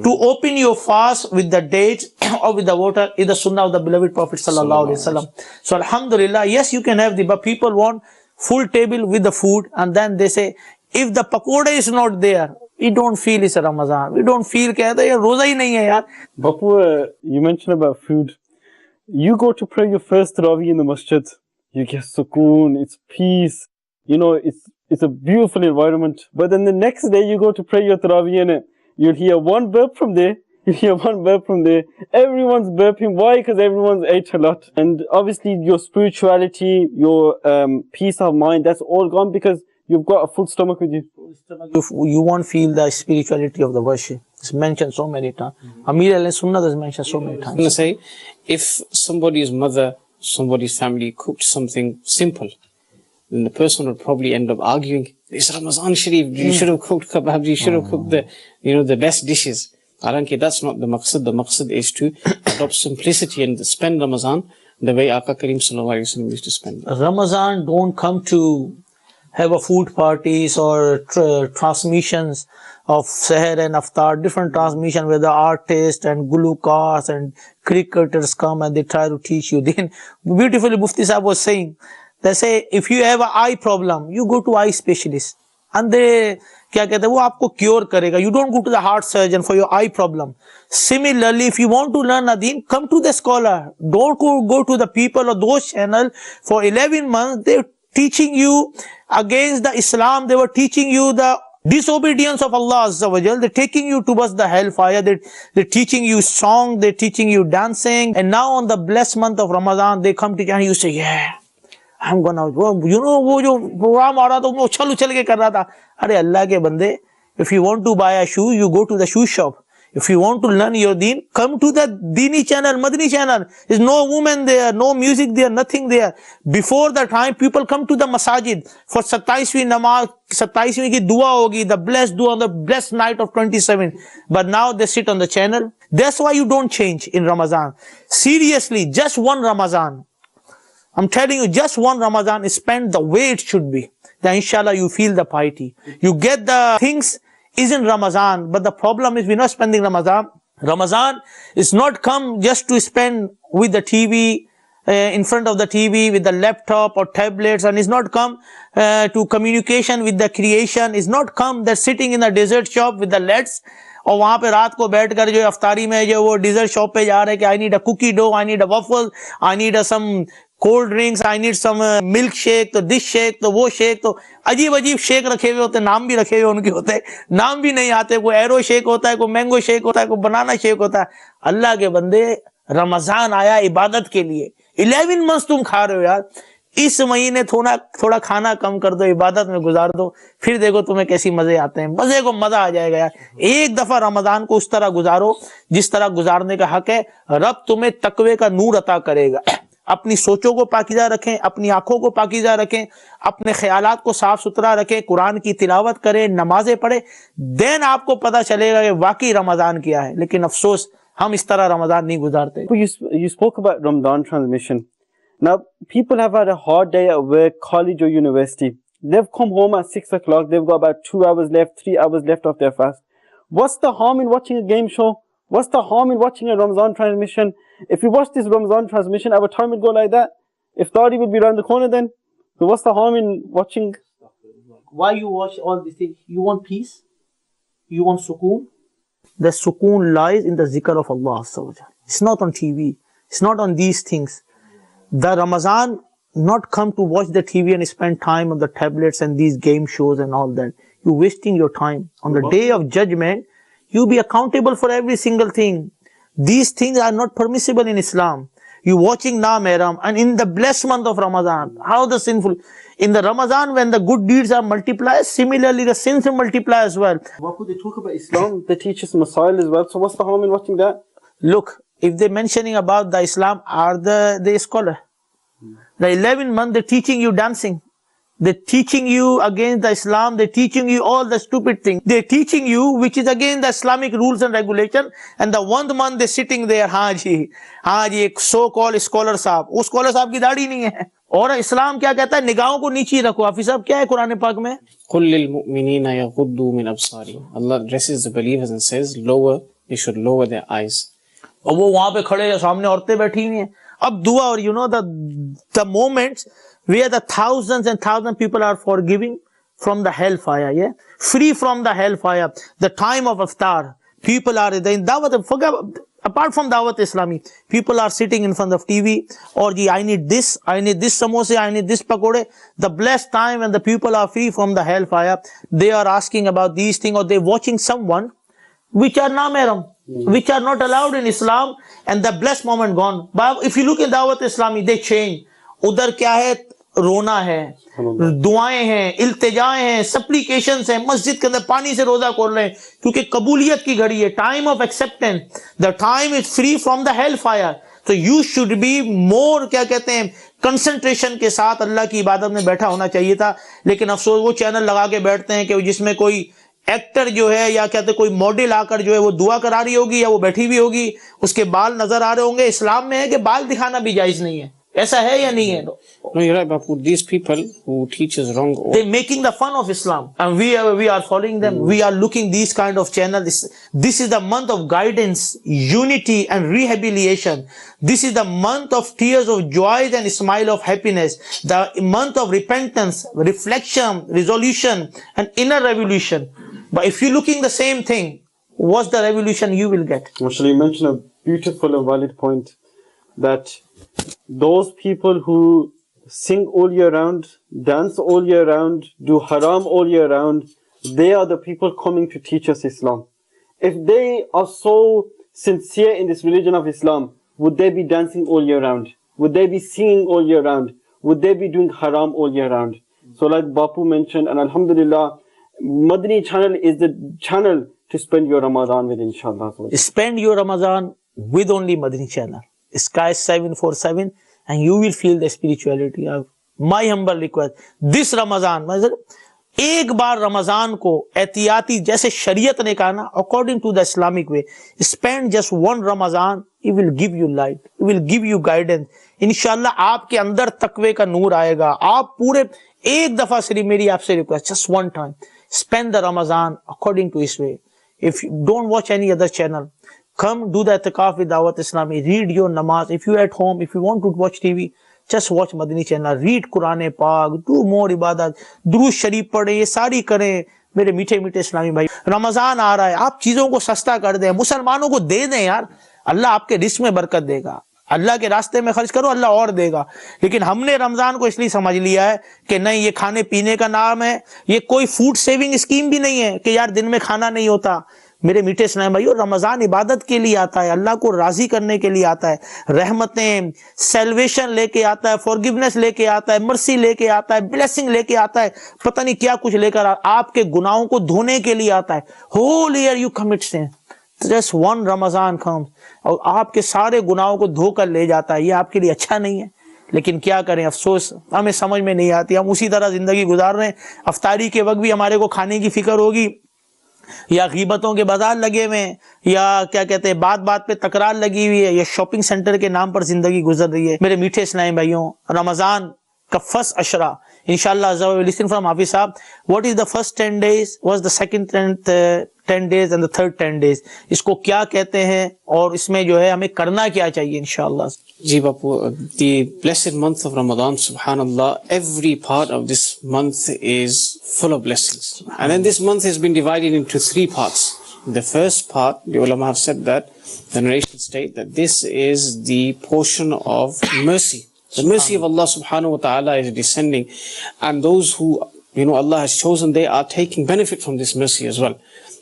To open your fast with the dates or with the water is the sunnah of the beloved Prophet sallallahu alaihi wasallam. So alhamdulillah, yes, you can have but people want full table with the food, and then they say if the pakoda is not there, we don't feel it's a Ramadan. We don't feel कहते हैं रोजा ही नहीं है यार। Bapu, you mentioned about food. You go to pray your first Tarawih in the masjid. You get sukoon, it's peace. It's a beautiful environment. But then the next day you go to pray your Tarawih and you'll hear one burp from there. You hear one burp from there. Everyone's burping. Why? Because everyone's ate a lot. And obviously your spirituality, your peace of mind, that's all gone because you've got a full stomach with you. You won't feel the spirituality of the worship. It's mentioned so many times. Amir al-Sunnah is mentioned so many times. I'm going to say, if somebody's mother, somebody's family cooked something simple, then the person would probably end up arguing, it's Ramazan Sharif, you should have cooked kebabs, you should have cooked the best dishes. Alanki, that's not the maqsad. The maqsad is to adopt simplicity and spend Ramadan the way Aka Kareem sallallahu alaihi wasallam used to spend. Ramadan don't come to have a food parties or transmissions of Seher and Aftar, different transmission where the artists and gulukars and cricketers come and they try to teach you. Then beautifully Mufti Sahib was saying, they say if you have an eye problem, you go to eye specialist and they क्या कहते हैं वो आपको cure करेगा. You don't go to the heart surgeon for your eye problem. Similarly, if you want to learn a deen, come to the scholar. Don't go to the people or those channel. For 11 months, they're teaching you against the Islam. They were teaching you the disobedience of Allah Azza wa Jal. They're taking you towards the hellfire. They're teaching you song. They're teaching you dancing. And now on the blessed month of Ramadan, they come to you and you say, yeah, I'm gonna, वो जो programme आ रहा था वो उछल के कर रहा था. अरे अल्लाह के बंदे, if you want to buy a shoe, you go to the shoe shop. If you want to learn your deen, come to the Deeni channel, Madani channel. There's no woman there, no music there, nothing there. Before the time, people come to the masajid for 27वीं namaz, 27वीं की dua hogi, the blessed dua on the blessed night of 27. But now they sit on the channel. That's why you don't change in Ramadan. Seriously, just one Ramadan. I'm telling you, just one Ramadan is spent the way it should be. Then inshallah you feel the piety. You get the things is in Ramadan, but the problem is we're not spending Ramadan. Ramadan is not come just to spend with the TV, in front of the TV, with the laptop or tablets, and is not come to communication with the creation, is not come that sitting in the dessert shop with the LEDs, और वहां पे रात को बैठकर जो अफ्तारी में जो वो डिजर्ट शॉप पे जा रहे हैं कि I need a cookie dough, I need a waffle, I need a some cold drinks, I need some milk shake, तो दिस शेक, तो वो शेक, तो अजीब अजीब शेक रखे हुए होते हैं, नाम भी रखे हुए उनके होते हैं, नाम भी नहीं आते, कोई एरो शेक होता है, कोई मैंगो शेक होता है, कोई बनाना शेक होता है। अल्लाह के बंदे, रमजान आया इबादत के लिए, 11 मंथ्स तुम खा रहे हो यार, इस महीने थोड़ा खाना कम कर दो, इबादत में गुजार दो, फिर देखो तुम्हें कैसी मजे आते हैं, मजे को मजा आ जाएगा यार। एक दफा रमजान को उस तरह गुजारो जिस तरह गुजारने का हक है, रब तुम्हें तकवे का नूर अता करेगा। अपनी सोचों को पाकीज़ा रखें, अपनी आंखों को पाकीज़ा रखें, अपने ख्यालात को साफ सुथरा रखें, कुरान की तिलावत करें, नमाजें पढ़ें, देन आपको पता चलेगा कि वाकई रमजान क्या है। लेकिन अफसोस हम इस तरह रमजान नहीं गुजारते। You spoke about Ramadan transmission. Now, people have had a hard day at work, college or university. They've come home at 6 o'clock, they've got about 2 hours left, 3 hours left of their fast. What's the harm in watching a game show? What's the harm in watching a Ramadan transmission? If we watch this Ramadan transmission, our time would go like that. Iftari would be around the corner then. So what's the harm in watching? Why you watch all these things? You want peace? You want sukoon? The sukoon lies in the zikr of Allah. It's not on TV. It's not on these things. The Ramadan not come to watch the TV and spend time on the tablets and these game shows and all that. You're wasting your time. On the day of judgment, you'll be accountable for every single thing. These things are not permissible in Islam. You're watching Na Mehram, and in the blessed month of Ramadan, how the sinful, in the Ramadan when the good deeds are multiplied, similarly the sins will multiply as well. What would they talk about Islam? They teach us Masail as well. So what's the harm in watching that? Look, if they're mentioning about the Islam, are the scholar? The 11 month they're teaching you dancing. They're teaching you against the Islam. They're teaching you all the stupid things. They're teaching you which is against the Islamic rules and regulation. And the 1st month they're sitting there. हाँ जी, so-called scholar साहब. वो scholar साहब की दाढ़ी नहीं है. और इस्लाम क्या कहता है? निगाहों को नीचे रखो. हाफिज साहब क्या है कुरान पाक में? قُلْ لِلْمُؤْمِنِينَ يَغُضُّوا مِنْ أَبْصَارِهِمْ. Allah addresses the believers and says, they should lower their eyes. और वो वहां पे खड़े हैं, सामने औरतें बैठी हुई हैं. अब दुआ, और you know the moments where the thousands and thousands people are forgiving from the hellfire, yeah, free from the hellfire. The time of iftar, people are in dawat. Forget apart from dawat Islami, people are sitting in front of TV. Or I need this samosa, I need this pakode. The blessed time when the people are free from the hellfire, they are asking about these things, or they're watching someone which are na mehram, which are not allowed in Islam, and the blessed moment gone. But if you look in Dawat Islami, they change. उधर क्या है? रोना है, दुआएं हैं, इल्तिजाएं हैं, सप्लीकेशंस हैं, मस्जिद के अंदर पानी से रोजा खोल रहे हैं, क्योंकि कबूलियत की घड़ी है, time of acceptance, the time is free from the hell fire. तो यू शुड बी मोर, क्या कहते हैं, कंसंट्रेशन के साथ अल्लाह की इबादत में बैठा होना चाहिए था. लेकिन अफसोस वो चैनल लगा के बैठते हैं कि जिसमें कोई एक्टर जो है, या कहते कोई मॉडल आकर जो है वो दुआ करा रही होगी, या वो बैठी हुई होगी, उसके बाल नजर आ रहे होंगे. इस्लाम में है कि बाल दिखाना भी जायज नहीं है. ऐसा है या नहीं है? No, you're right, Bapu. These people who teach us wrong, they're making the fun of Islam, and we are following them. We are looking these kind of channels. This is the month of guidance, unity, and rehabilitation. This is the month of tears of joy and smile of happiness. The month of repentance, reflection, resolution, and inner revolution. But if you're looking the same thing, what's the revolution you will get? Actually, you mentioned a beautiful and valid point, that those people who sing all year round, dance all year round, do haram all year round, they are the people coming to teach us Islam. If they are so sincere in this religion of Islam, would they be dancing all year round? Would they be singing all year round? Would they be doing haram all year round? So like Bapu mentioned, and Alhamdulillah, Madani channel is the channel to spend your Ramadan with, inshallah? Spend your Ramadan with only Madani channel. Sky 747 and you will feel the spirituality of my humble request. This Ramadan, एक बार रमजान को एहतियाती जैसे शरीयत ने कहा ना, according to the Islamic way, spend just one Ramzan, it will give you light, it will give you guidance. इंशाल्लाह आपके अंदर तकवे का नूर आएगा. आप पूरे एक दफा सिर्फ मेरी आपसे request, just one time spend the Ramzan according to इस way. If you don't watch any other channel, come do the itikaf with Dawat Islami, read your namaz. If you at home, if you want to watch TV, just watch Madani channel, read Quran Pak, do more ibadat, दुरूद शरीफ पढ़े, ये सारी करें. मेरे मीठे मीठे इस्लामी भाई, रमजान आ रहा है, आप चीजों को सस्ता कर दें, मुसलमानों को दे दें यार. अल्लाह आपके रिस्क में बरकत देगा. अल्लाह के रास्ते में खर्च करो, अल्लाह और देगा. लेकिन हमने रमजान को इसलिए समझ लिया है कि नहीं ये खाने पीने का नाम है, ये कोई फूड सेविंग स्कीम भी नहीं है कि यार दिन में खाना नहीं होता. मेरे मीठे इस्लामी भाइयों, रमजान इबादत के लिए आता है, अल्लाह को राजी करने के लिए आता है, रहमतें, सेल्वेशन लेके आता है, फॉरगिवनेस लेके आता है, मर्सी लेके आता है, ब्लेसिंग लेके आता है, पता नहीं क्या कुछ लेकर आपके गुनाहों को धोने के लिए आता है. Whole year you commit sin, just one Ramzan comes और आपके सारे गुनाहों को धोकर ले जाता है. ये आपके लिए अच्छा नहीं है, लेकिन क्या करें, अफसोस हमें समझ में नहीं आती. हम उसी तरह जिंदगी गुजार रहे हैं. अफ्तारी के वक्त भी हमारे को खाने की फिक्र होगी, या गीबतों के बाजार लगे हुए हैं, या क्या कहते हैं बात बात पे तकरार लगी हुई है, या शॉपिंग सेंटर के नाम पर जिंदगी गुजर रही है. मेरे मीठे इस्लामी भाइयों, रमजान का फर्स्ट अशरा इंशाल्लाह, लिसन फ्रॉम हाफिज साहब, what is the first 10 days, what is the second 10 days and the third 10 days, इसको क्या कहते हैं और इसमें जो है हमें करना क्या चाहिए इंशाल्लाह. Ji Bapu, the blessed month of Ramadan, subhanallah, every part of this month is full of blessings. And then this month has been divided into 3 parts. The first part, the ulama have said that, the narration state that this is the portion of mercy. The mercy of Allah subhanahu wa ta'ala is descending, and those who, Allah has chosen, they are taking benefit from this mercy as well.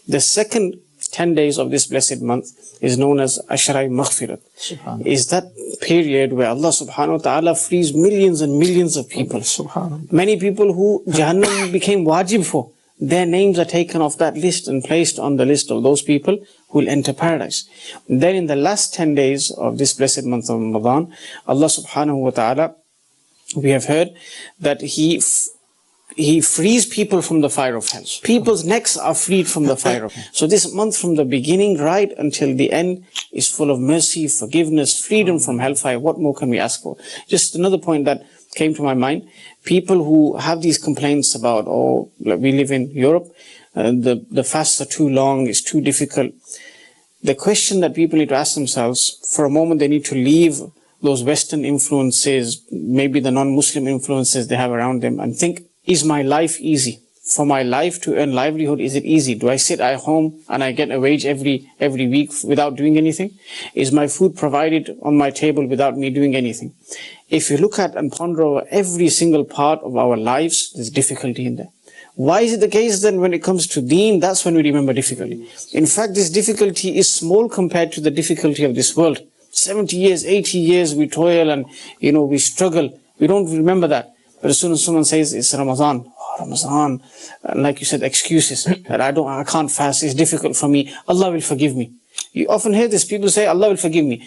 The second 10 days of this blessed month is known as Ashrai Maghfirat. Is that period where Allah subhanahu wa ta'ala frees millions and millions of people. Many people who Jahannam became wajib for, their names are taken off that list and placed on the list of those people who will enter paradise. Then in the last 10 days of this blessed month of Ramadan, Allah subhanahu wa ta'ala, we have heard that He frees people from the fire of hell. People's necks are freed from the fire of hell. So this month from the beginning right until the end is full of mercy, forgiveness, freedom from hellfire. What more can we ask for? Just another point that came to my mind. People who have these complaints about, we live in Europe, the fasts are too long, it's too difficult. The question that people need to ask themselves, for a moment they need to leave those Western influences, maybe the non-Muslim influences they have around them, and think, is my life easy? For my life to earn livelihood, is it easy? Do I sit at home and I get a wage every week without doing anything? Is my food provided on my table without me doing anything? If you look at and ponder over every single part of our lives, there's difficulty in there. Why is it the case then when it comes to deen, that's when we remember difficulty? In fact, this difficulty is small compared to the difficulty of this world. 70 years, 80 years we toil and, we struggle. We don't remember that. But as soon as someone says it's Ramadan, Ramadan, like you said, excuses that I can't fast, it's difficult for me, Allah will forgive me. You often hear this, people say, Allah will forgive me.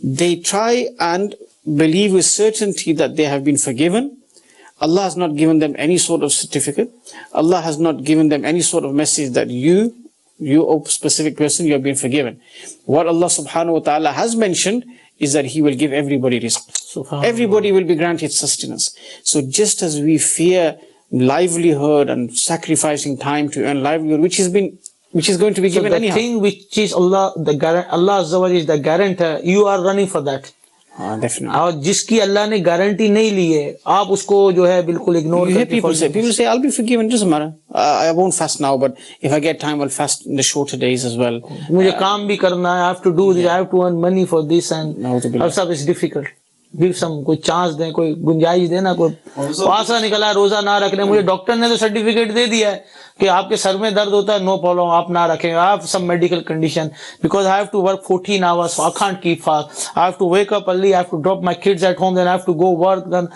They try and believe with certainty that they have been forgiven. Allah has not given them any sort of certificate. Allah has not given them any sort of message that you, O specific person, you have been forgiven. What Allah subhanahu wa ta'ala has mentioned is that He will give everybody rizq. Everybody will be granted sustenance. So just as we fear livelihood and sacrificing time to earn livelihood, which is going to be given anyhow. The thing which is Allah Azza wa Jalla is the guarantor, you are running for that. Definitely. और जिसकी अल्लाह ने guarantee नहीं ली है, आप उसको जो है बिल्कुल इग्नोर करके. People say, I'll be forgiven, it doesn't matter. I won't fast now, but if I get time, I'll fast in the shorter days as well. मुझे काम भी करना है, I have to do this, I have to earn money for this, and all stuff is difficult. Give some, कोई chance दें, कोई गुंजाइश देना, कोई पासा निकला रोजा ना रखने. मुझे डॉक्टर ने तो सर्टिफिकेट दे दिया है कि आपके सर में दर्द होता है, नो प्रॉब्लम, आप ना रखें. I have some medical condition because I have to work 14 hours, so I can't keep fast. I have to wake up early, I have to drop my kids at home, then I have to go work, then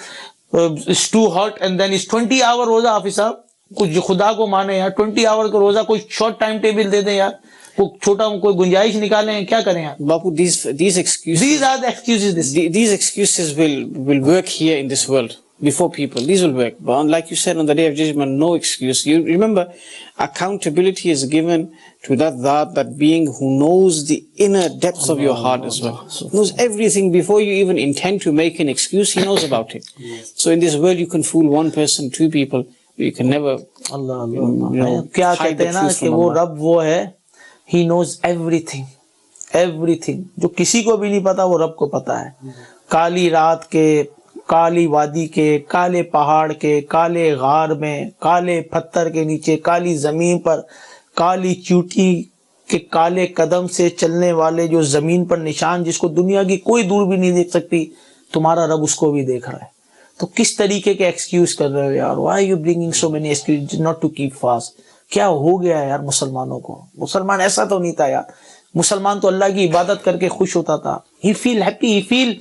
it's too hot, and then it's 20-hour roza, Hafiz sahab. कुछ जो खुदा को माने यार, 20 our का रोजा, कोई short time table दे दे यार, कोई छोटा कोई गुंजाइश निकालें, क्या करें यार? Bapu, these excuses. These are the excuses. These excuses will work here in this world before people. These will work. But like you said on the day of judgment, no excuse. You remember, accountability is given to that being who knows the inner depths of your heart as well. Knows everything before you even intend to make an excuse. He knows about it. So in this world, you can fool one person, two people. You can never. Allah. क्या कहते हैं ना कि वो रब वो है, He knows everything. Everything. जो किसी को भी नहीं पता वो रब को पता है. काली रात के, काली वादी के, काले पहाड़ के, काले गार में, काले पत्थर के नीचे, काली जमीन पर, काली चूटी के काले कदम से चलने वाले जो जमीन पर निशान, जिसको दुनिया की कोई दूर भी नहीं देख सकती, तुम्हारा रब उसको भी देख रहा है. तो किस तरीके के एक्सक्यूज कर रहे हो यार? Why you bringing so many excuse not to keep fast? क्या हो गया है यार मुसलमानों को? मुसलमान ऐसा तो नहीं था यार. मुसलमान तो अल्लाह की इबादत करके खुश होता था. He feel happy, he feel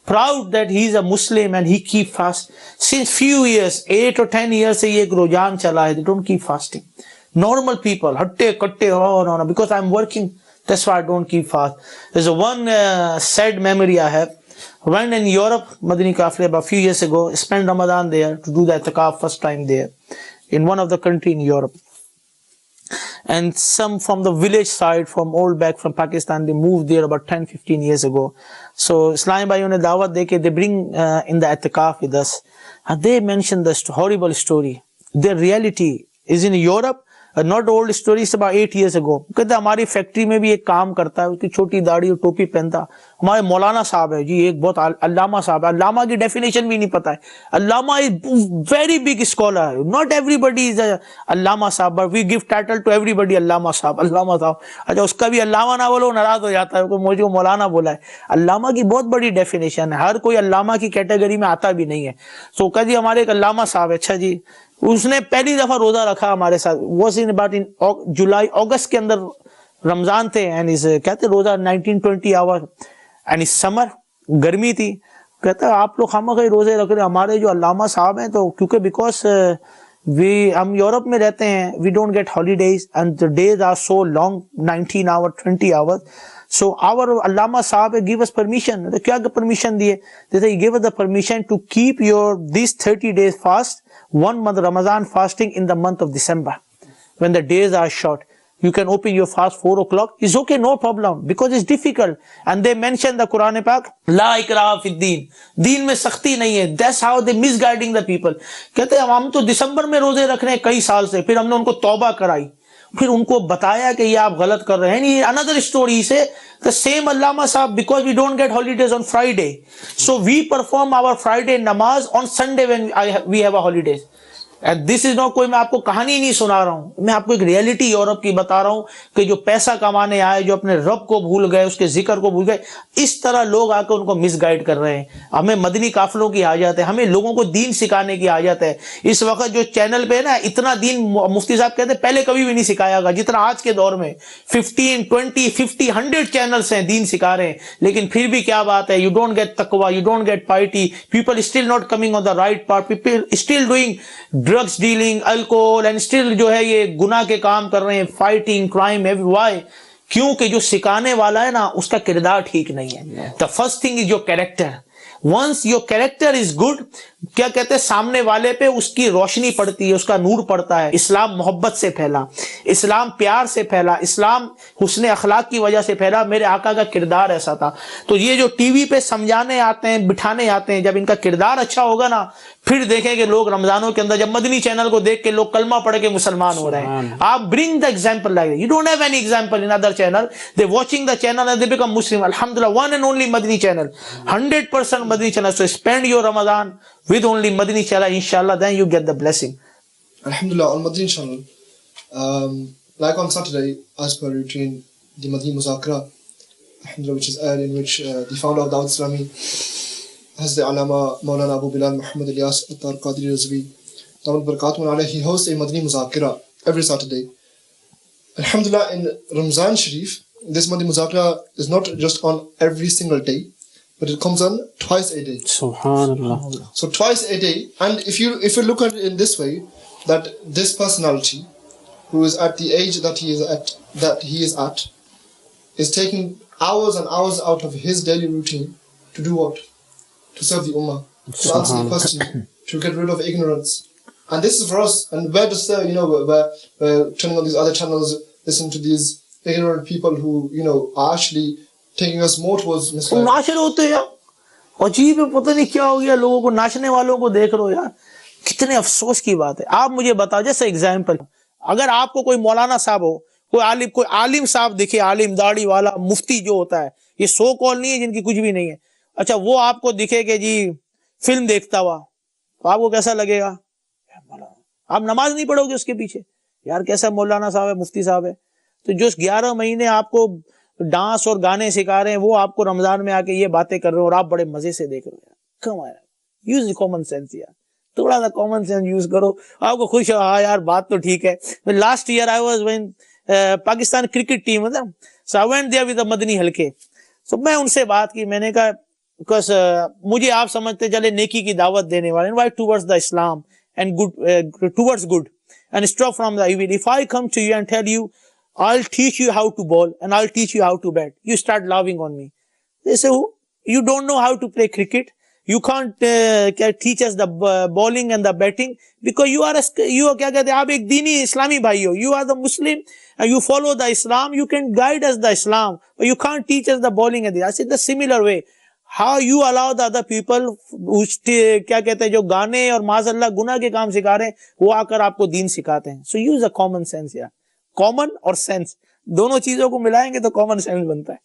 proud that he is a Muslim and he keep fast. Since few years, 8 or 10 years से ये एक रुझान चला है. They don't keep fasting. Normal people, हट्टे कट्टे, oh no, because I'm working, that's why I don't keep fast. There's a one sad memory I have. When in Europe, Madani Kafir, about a few years ago, spent Ramadan there to do the itikaf first time there in one of the country in Europe. And some from the village side, from old back from Pakistan, they moved there about 10-15 years ago. So Islam bhaiyon ne dawat deke, they bring in the itikaf with us, and they mention this horrible story. Their reality is in Europe. Not old story, it's about 8 years ago. कहते हमारी factory में भी एक काम करता है, उसकी छोटी दाढ़ी और टोपी पहनता, हमारे मौलाना साहब है जी, एक बहुत अल्लामा साहब है. अल्लामा की डेफिनेशन भी नहीं पता है. Allama is very big scholar. Not everybody is Allama sahab, but we give title to everybody Allama sahab, Allama साहब. अच्छा, उसका भी अल्लामा ना बोलो नाराज हो जाता है, मुझे मौलाना बोला है. अल्लामा की बहुत बड़ी डेफिनेशन है, हर कोई अल्लामा की कैटेगरी में आता भी नहीं है. सो कहा जी हमारे एक अल्लामा साहब है. अच्छा जी, उसने पहली दफा रोजा रखा हमारे साथ. वॉज इन अबाउट इन जुलाई अगस्त के अंदर रमजान थे, एंड इस कहते रोजा 19-20 आवर, एंड इस समर गर्मी थी. कहता है आप लोग खामखा रोजे रख रहे. हमारे जो अल्लामा साहब हैं, तो क्योंकि बिकॉज हम यूरोप में रहते हैं, we don't get holidays and the days are so long, 19 hour 20 hours. So our Allama Sahab give us permission. तो क्या permission दिए? They give us the permission to keep your these 30 days fast, 1 month Ramadan fasting in the month of December, when the days are short. You can open your fast 4 o'clock. It's okay, no problem, because it's difficult. And they mention the Quran Pak, La ikraha fid deen. दीन में सख्ती नहीं है. That's how they misguiding the people. कहते हैं हम तो दिसंबर में रोजे रख रहे हैं कई साल से, फिर हमने उनको तौबा कराई, फिर उनको बताया कि ये आप गलत कर रहे हैं. ये अनदर स्टोरी से the same Allama Sahab, because we don't get holidays on Friday, so we perform our Friday namaz on Sunday when we have a holidays. And this is not कोई मैं आपको कहानी नहीं सुना रहा हूं, मैं आपको एक रियलिटी यूरोप की बता रहा हूं कि जो पैसा कमाने आए, जो अपने रब को भूल गए, उसके जिक्र को भूल गए, इस तरह लोग आकर उनको मिसगाइड कर रहे हैं. हमें मदनी काफिलों की हाजत है, हमें लोगों को दीन सिखाने की हाजत है. इस वक्त जो चैनल पे है ना, इतना दीन मुफ्ती साहब कहते हैं पहले कभी भी नहीं सिखायागा जितना आज के दौर में. 15, 20, 50, 100 चैनल्स हैं दीन सिखा रहे हैं, लेकिन फिर भी क्या बात है, यू डोंट गेट तकवा, you don't get पाइटी. People still not coming on the right path, people still doing drugs dealing, alcohol, and still जो है ये गुनाह के काम कर रहे हैं, फाइटिंग क्राइम एवरी. व्हाई? क्योंकि जो सिखाने वाला है ना, उसका किरदार ठीक नहीं है. The first thing is your character. Once your character is good, क्या कहते हैं, सामने वाले पे उसकी रोशनी पड़ती है, उसका नूर पड़ता है. इस्लाम मोहब्बत से फैला, इस्लाम प्यार से फैला, इस्लाम हुस्न अखलाक की वजह से फैला. मेरे आका का किरदार ऐसा था. तो ये जो टीवी पे समझाने आते हैं, बिठाने आते हैं, जब इनका किरदार अच्छा होगा ना, फिर देखेंगे लोग रमजानों के अंदर, जब मदनी चैनल को देख के लोग कलमा पढ़ के मुसलमान हो रहे हैं. आप bring the example like you don't have any example in other channel. They watching the channel and they become Muslim. अल्हम्दुलिल्लाह, one and only Madani channel, 100% Madani channel. So spend your Ramzan with only Madani channel, inshallah, then you get the blessing. Alhamdulillah, on Madani channel, like on Saturday, as per routine, the Madani Muzakara, alhamdulillah, which is aired, in which the founder of Dawat Islami, Hazrat Allama Maulana Abu Bilal Muhammad Ilyas Attar Qadri Rizvi, Damat Barakatuh alayhi, he hosts a Madani Muzakara every Saturday. Alhamdulillah, in Ramzan Sharif, this Madani Muzakara is not just on every single day, but it comes on twice a day. Subhanallah. So twice a day, and if you look at it in this way, that this personality, who is at the age that he is at, is taking hours and hours out of his daily routine to do what? To serve the Ummah, to answer the question, to get rid of ignorance. And this is for us. And we're just there, we're turning on these other channels, listening to these ignorant people who, are actually taking us more towards misguidance. नाच रहे होते यार, अजीब है, पता नहीं क्या हो गया लोगों को, नाचने वालों को देख रहे हो यार, कितने अफसोस की बात है। आप मुझे बताओ, जैसे एग्जाम्पल, अगर आपको कोई मौलाना साहब हो, कोई आलिम साहब दिखे, आलिम दाढ़ी वाला मुफ्ती जो होता है, ये सो कॉल नहीं है जिनकी कुछ भी नहीं है, अच्छा वो आपको दिखे कि जी फिल्म देखता हुआ, तो आपको कैसा लगेगा? आप नमाज नहीं पढ़ोगे उसके पीछे, यार कैसा मौलाना साहब है, मुफ्ती साहब है। तो जो 11 महीने आपको डांस और गाने सिखा रहे हैं, वो आपको रमजान में आके ये बातें कर रहे हो और आप बड़े मजे से देख रहे हो। कम यार, यूज कॉमन सेंस यार, थोड़ा सा कॉमन सेंस यूज करो, आपको खुश हो, हाँ यार बात तो ठीक है। Last year I was when Pakistan cricket team, मतलब so I went there with the Madani हलके, सो मैं उनसे बात की, मैंने कहा बिकॉज मुझे आप समझते चले नेकी की दावत देने वाले, invite towards the Islam and good towards good and stop from the evil. If I come to you and tell you I'll teach you how to bowl and I'll teach you how to bat, you start laughing on me. They say, you don't know how to play cricket, you can't teach us the bowling and the batting because you are क्या कहते हैं, आप एक दीनी इस्लामी भाई हो, you are the Muslim and you follow the Islam, you can guide us the Islam, but you can't teach us the bowling and the. I said the similar way, how you allow the other people who क्या कहते हैं, जो गाने और माज़अल्लाह गुनाह के काम सिखा रहे हैं, वो आकर आपको दीन सिखाते हैं। So use a common sense यार, कॉमन और सेंस दोनों चीजों को मिलाएंगे तो कॉमन सेंस बनता है।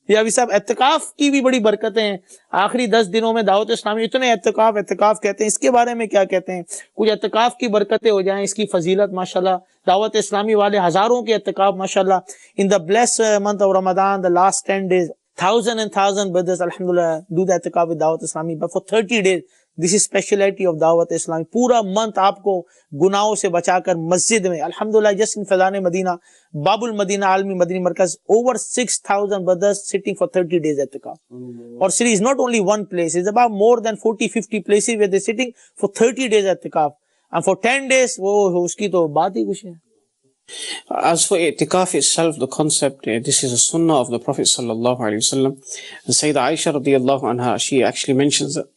ये अभी साहब एत्तिकाफ की भी बड़ी बरकतें हैं, आखिरी 10 दिनों में दावत इस्लामी इतने एत्तिकाफ कहते हैं, इसके बारे में क्या कहते हैं? कुछ एत्तिकाफ की बरकतें हो जाएं, इसकी फजीलत माशाल्लाह, दावत इस्लामी वाले हजारों के एत्तिकाफ माशाल्लाह, in the blessed month of Ramzan, the last 10 days, 1,000 brothers alhamdulillah do the एत्तिकाफ with Dawat Islami, but for 30 days this is speciality of Dawat Islami. पूरा मंथ आपको गुनाहों से बचाकर मस्जिद में अल्हम्दुलिल्लाह, just in Faizan Madina, Babul Madina Aalami Madani Markaz, over 6,000 brothers sitting for 30 days एत्तिकाफ। और series not only one place, it's about more than 40-50 places where they're sitting for 30 days एत्तिकाफ, and for 10 days वो उसकी तो बात ही कुछ है। As for i'tikaf itself, the concept, this is a sunnah of the Prophet sallallahu alaihi wasallam. And Sayyidah Aisha radiyallahu anha, she actually mentions that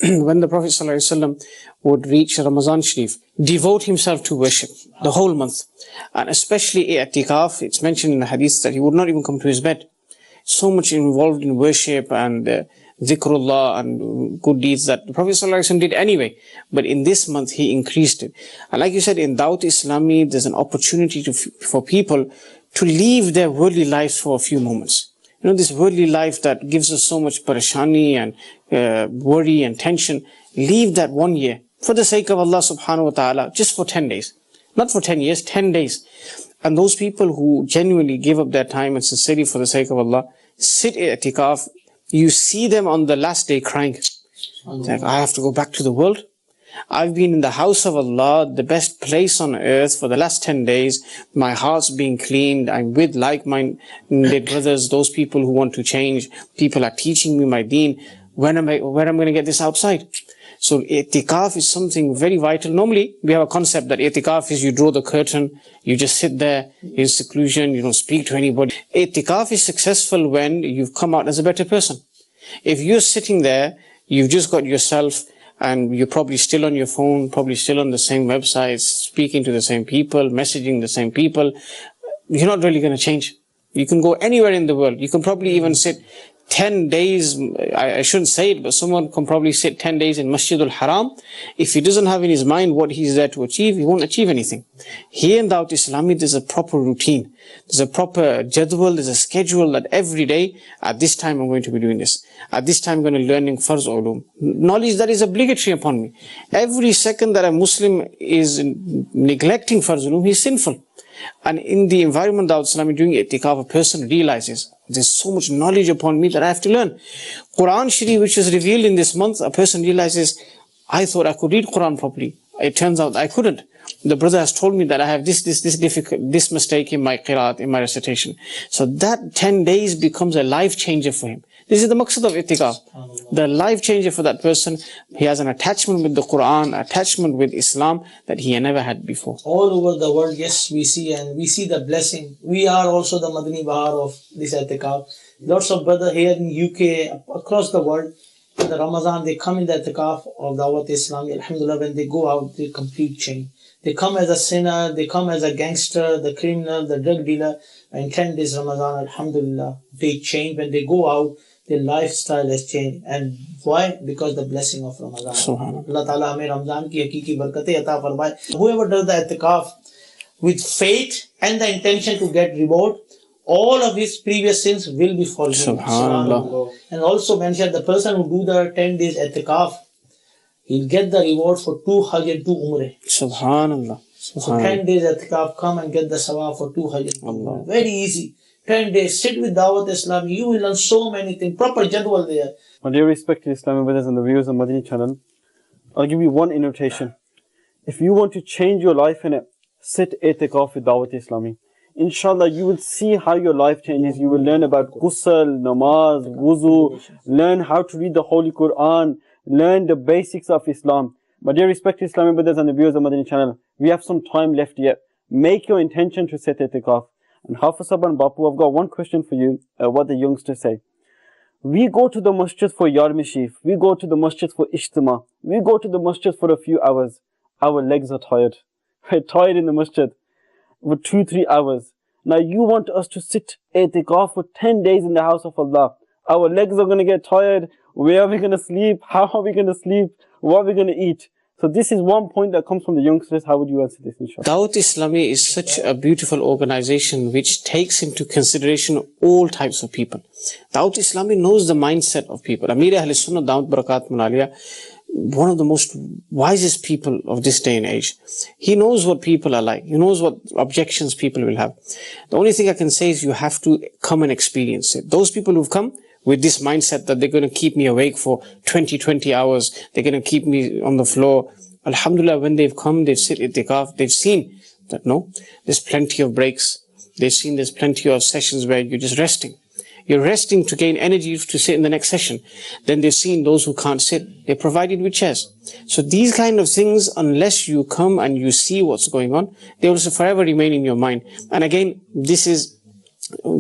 when the Prophet sallallahu alaihi wasallam would reach Ramadan Sharif, devote himself to worship the whole month. And especially i'tikaf, it's mentioned in the hadith that he would not even come to his bed. So much involved in worship and dhikrullah and good deeds that the Prophet ﷺ did anyway. But in this month, he increased it. And like you said, in Dawat Islami, there's an opportunity for people to leave their worldly lives for a few moments. You know, this worldly life that gives us so much parashani and worry and tension, leave that 1 year for the sake of Allah subhanahu wa ta'ala, just for 10 days. Not for 10 years, 10 days. And those people who genuinely give up their time and sincerely for the sake of Allah, sit i'tikaf, you see them on the last day crying. Like, I have to go back to the world. I've been in the house of Allah, the best place on earth for the last 10 days. My heart's being cleaned. I'm with like-minded brothers, those people who want to change. People are teaching me my deen. Where am I going to get this outside? So i'tikaf is something very vital. Normally, we have a concept that i'tikaf is you draw the curtain, you just sit there in seclusion, you don't speak to anybody. I'tikaf is successful when you've come out as a better person. If you're sitting there, you've just got yourself and you're probably still on your phone, probably still on the same websites, speaking to the same people, messaging the same people, you're not really going to change. You can go anywhere in the world. You can probably even sit 10 days, I shouldn't say it, but someone can probably sit 10 days in Masjid al-Haram. If he doesn't have in his mind what he's there to achieve, he won't achieve anything. Here in Dawat Islami, there's a proper routine. There's a proper jadwal, there's a schedule that every day, at this time I'm going to be doing this. At this time I'm going to be learning farz ulum. Knowledge that is obligatory upon me. Every second that a Muslim is neglecting farz ulum, he's sinful. And in the environment of Islam, doing i'tikaf, a person realizes there's so much knowledge upon me that I have to learn. Quran Sharif, which is revealed in this month, a person realizes, I thought I could read Quran properly. It turns out I couldn't. The brother has told me that I have this mistake in my qiraat, in my recitation. So that 10 days becomes a life changer for him. This is the maqsad of i'tikaf. the life changer for that person. He has an attachment with the Quran, attachment with Islam that he never had before. All over the world, yes, we see, and we see the blessing. We are also the Madani Bahar of this I'tikaf. Lots of brothers here in UK, across the world, in the Ramadan, they come in the I'tikaf of Dawat Islami. Alhamdulillah, when they go out, they complete change. They come as a sinner, they come as a gangster, the criminal, the drug dealer. And 10 days Ramadan, Alhamdulillah, they change. When they go out, their lifestyle has changed. And why? Because the blessing of Ramadan. Allah Ta'ala hame Ramadan ki hakiki barakate ata farmaye. Whoever does the I'tikaf with faith and the intention to get reward, all of his previous sins will be forgiven. Subhanallah. And also mentioned the person who do the 10 days I'tikaf, he'll get the reward for 2 Hajj and 2 Umrah. Subhanallah. So 10 days I'tikaf, come and get the sawab for 2 Hajj and 2 Umrah. Very easy. 10 days, sit with Dawat Islam, you will learn so many things, proper jadwal there. My dear respected Islamic brothers and the viewers of Madani channel, I'll give you one invitation. If you want to change your life in it, sit i'tikaf with Dawat Islami. Inshallah, you will see how your life changes. You will learn about ghusl, namaz, wuzu, learn how to read the Holy Quran, learn the basics of Islam. My dear respected Islamic brothers and the viewers of Madani channel, we have some time left yet. Make your intention to sit i'tikaf. And Hafiz Sahab and Bapu, I've got one question for you, what the youngsters say. We go to the masjid for Yarmishif, we go to the masjid for Ijtima, we go to the masjid for a few hours. Our legs are tired. We're tired in the masjid for 2-3 hours. Now you want us to sit i'tikaf for 10 days in the house of Allah. Our legs are going to get tired. Where are we going to sleep? How are we going to sleep? What are we going to eat? So this is one point that comes from the youngsters. How would you answer this, inshallah? Dawat Islami is such a beautiful organization which takes into consideration all types of people. Dawat Islami knows the mindset of people. Amir Ahl Sunnah Dawat Barakat Manalia, one of the most wisest people of this day and age. He knows what people are like. He knows what objections people will have. The only thing I can say is you have to come and experience it. Those people who've come with this mindset that they're going to keep me awake for 20 hours, they're going to keep me on the floor. Alhamdulillah, when they've come, they've sit i'tikaf, they've seen that no, there's plenty of breaks. They've seen there's plenty of sessions where you're just resting. You're resting to gain energy to sit in the next session. Then they've seen those who can't sit, they're provided with chairs. So these kind of things, unless you come and you see what's going on, they will forever remain in your mind. And again, this is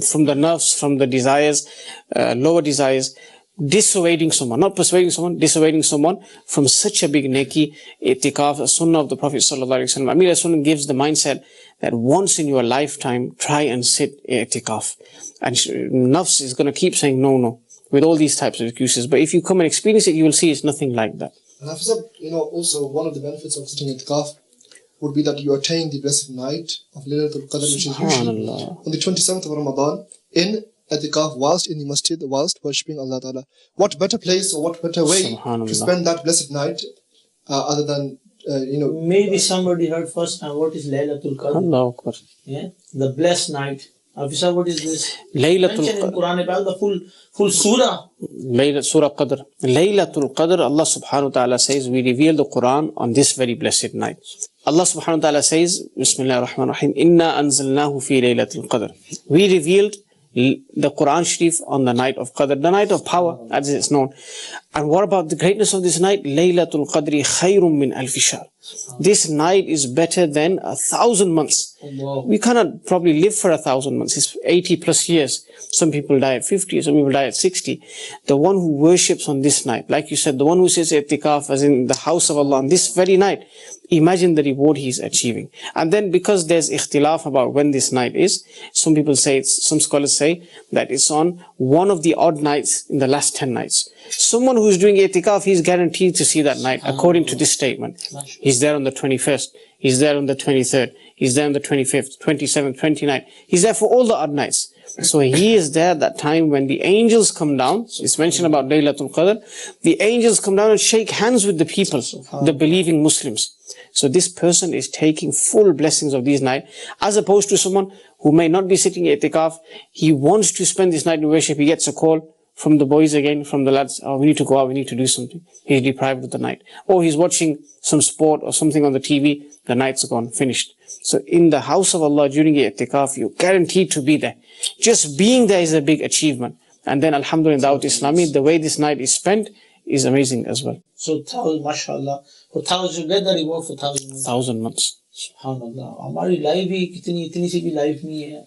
from the nerves, from the desires, lower desires, dissuading someone, not persuading someone, dissuading someone from such a big neki, i'tikaf, a sunnah of the Prophet sallallahu alaihi wasallam. Amir Sunnah gives the mindset that once in your lifetime, try and sit i'tikaf. And nafs is going to keep saying no, with all these types of excuses. But if you come and experience it, you will see it's nothing like that. And Hafiz, also one of the benefits of sitting i'tikaf would be that you attain the blessed night of Laylatul Qadr, which is usually on the 27th of Ramadan, in i'tikaf, whilst in the masjid, whilst worshipping Allah Ta'ala. What better place or what better way to spend that blessed night other than, Maybe somebody heard first time what is Laylatul Qadr. Allah Akbar. Yeah, the blessed night. Afisa, what is this? Laylatul Mentioned in Quran about the full surah. Surah Qadr. Laylatul Qadr, Allah subhanahu wa ta'ala says, we reveal the Quran on this very blessed night. Allah subhanahu wa ta'ala says, Bismillah ar-Rahman ar-Rahim, Inna anzalnahu fi Laylatul Qadr. We revealed the Quran Sharif on the night of Qadr, the night of power, as it's known. And what about the greatness of this night? Laylatul Qadri khayrum min alfi shahr. This night is better than 1,000 months. We cannot probably live for 1,000 months. It's 80 plus years. Some people die at 50, some people die at 60. The one who worships on this night, like you said, the one who says i'tikaf as in the house of Allah on this very night, imagine the reward he's achieving. And then because there's ikhtilaf about when this night is, some people say, some scholars say that it's on one of the odd nights in the last 10 nights. Someone who's doing i'tikaf, he's guaranteed to see that night, according to this statement. He's there on the 21st, he's there on the 23rd, he's there on the 25th, 27th, 29th. He's there for all the odd nights. So he is there at that time when the angels come down. It's mentioned about Laylatul Qadr. The angels come down and shake hands with the people, the believing Muslims. So this person is taking full blessings of these nights, as opposed to someone who may not be sitting i'tikaf. He wants to spend this night in worship. He gets a call from the boys again, from the lads, we need to go out, we need to do something. He's deprived of the night. Or he's watching some sport or something on the TV, the night's gone, finished. So in the house of Allah during i'tikaf, you're guaranteed to be there. Just being there is a big achievement. And then alhamdulillah, Dawat Islami, the way this night is spent is amazing as well. So, mashallah, for 1,000, get the reward for 1,000 months. 1,000 months. Subhanallah. हमारी life ही इतनी सी भी life नहीं है.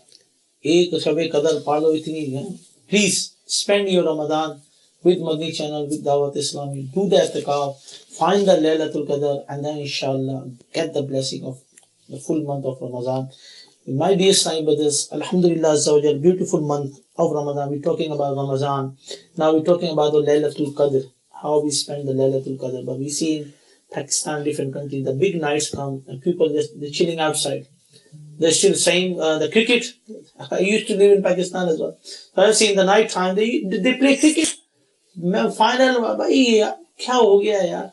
एक शबे कदर पढ़ लो इतनी है. Please spend your Ramadan with Madni channel, with Dawat Islami. Do the i'tikaf, find the Laylatul Qadr, and then inshallah get the blessing of the full month of Ramadan. My dear Islamic brothers, Alhamdulillah Azza wa Jal, beautiful month of Ramadan. We're talking about Ramadan. Now we're talking about the Laylatul Qadr, how we spend the Laylatul Qadr. But we see in Pakistan, different countries, the big nights come and people they're chilling outside. They're still saying the cricket. I used to live in Pakistan as well. So I've seen the night time they play cricket. Final, bhai, kya ho gaya yaar?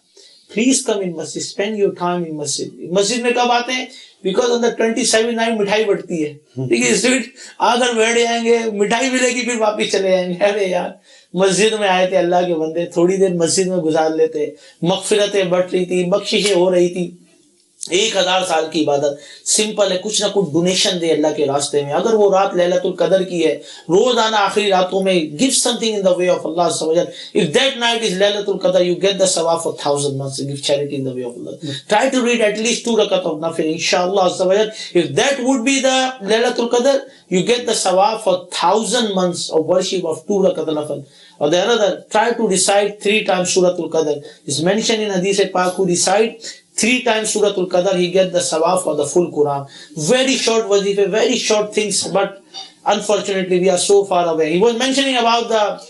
Please come in masjid. Spend your time in masjid. Masjid में कब आते हैं? Because on the 27th night मिठाई बढ़ती है. ठीक है, sweet आकर बैठ जाएंगे, मिठाई मिलेगी, फिर वापिस चले जाएंगे. अरे यार, मस्जिद में आए थे अल्लाह के बंदे, थोड़ी देर मस्जिद में गुजार लेते, मगफिरतें बढ़ रही थी, बख्शिशें हो रही थी. 1000 साल की इबादत सिंपल है. कुछ ना कुछ डोनेशन दे अल्लाह के रास्ते में. अगर वो रात लैलतुल कदर की है, रोजाना आखिरी रातों में give something in the way of Allah subhanahu wa ta'ala. If that night is Lailatul कदर, you get the sawab for 1,000 months. Give charity in the way of Allah. Try to read at least 2 rakat of nafil, inshallah subhanahu wa ta'ala. If that would be the lailatul qadr, you get the sawab for 1,000 months of worship of 2 rakat nafil. Or the other, try to recite 3 times Suratul Qadr. It's mentioned in Hadith Pak, who recite 3 times Suratul Qadr, he gets the sawab for the full Quran. Very short wazifa, very short things, but unfortunately we are so far away. He was mentioning about the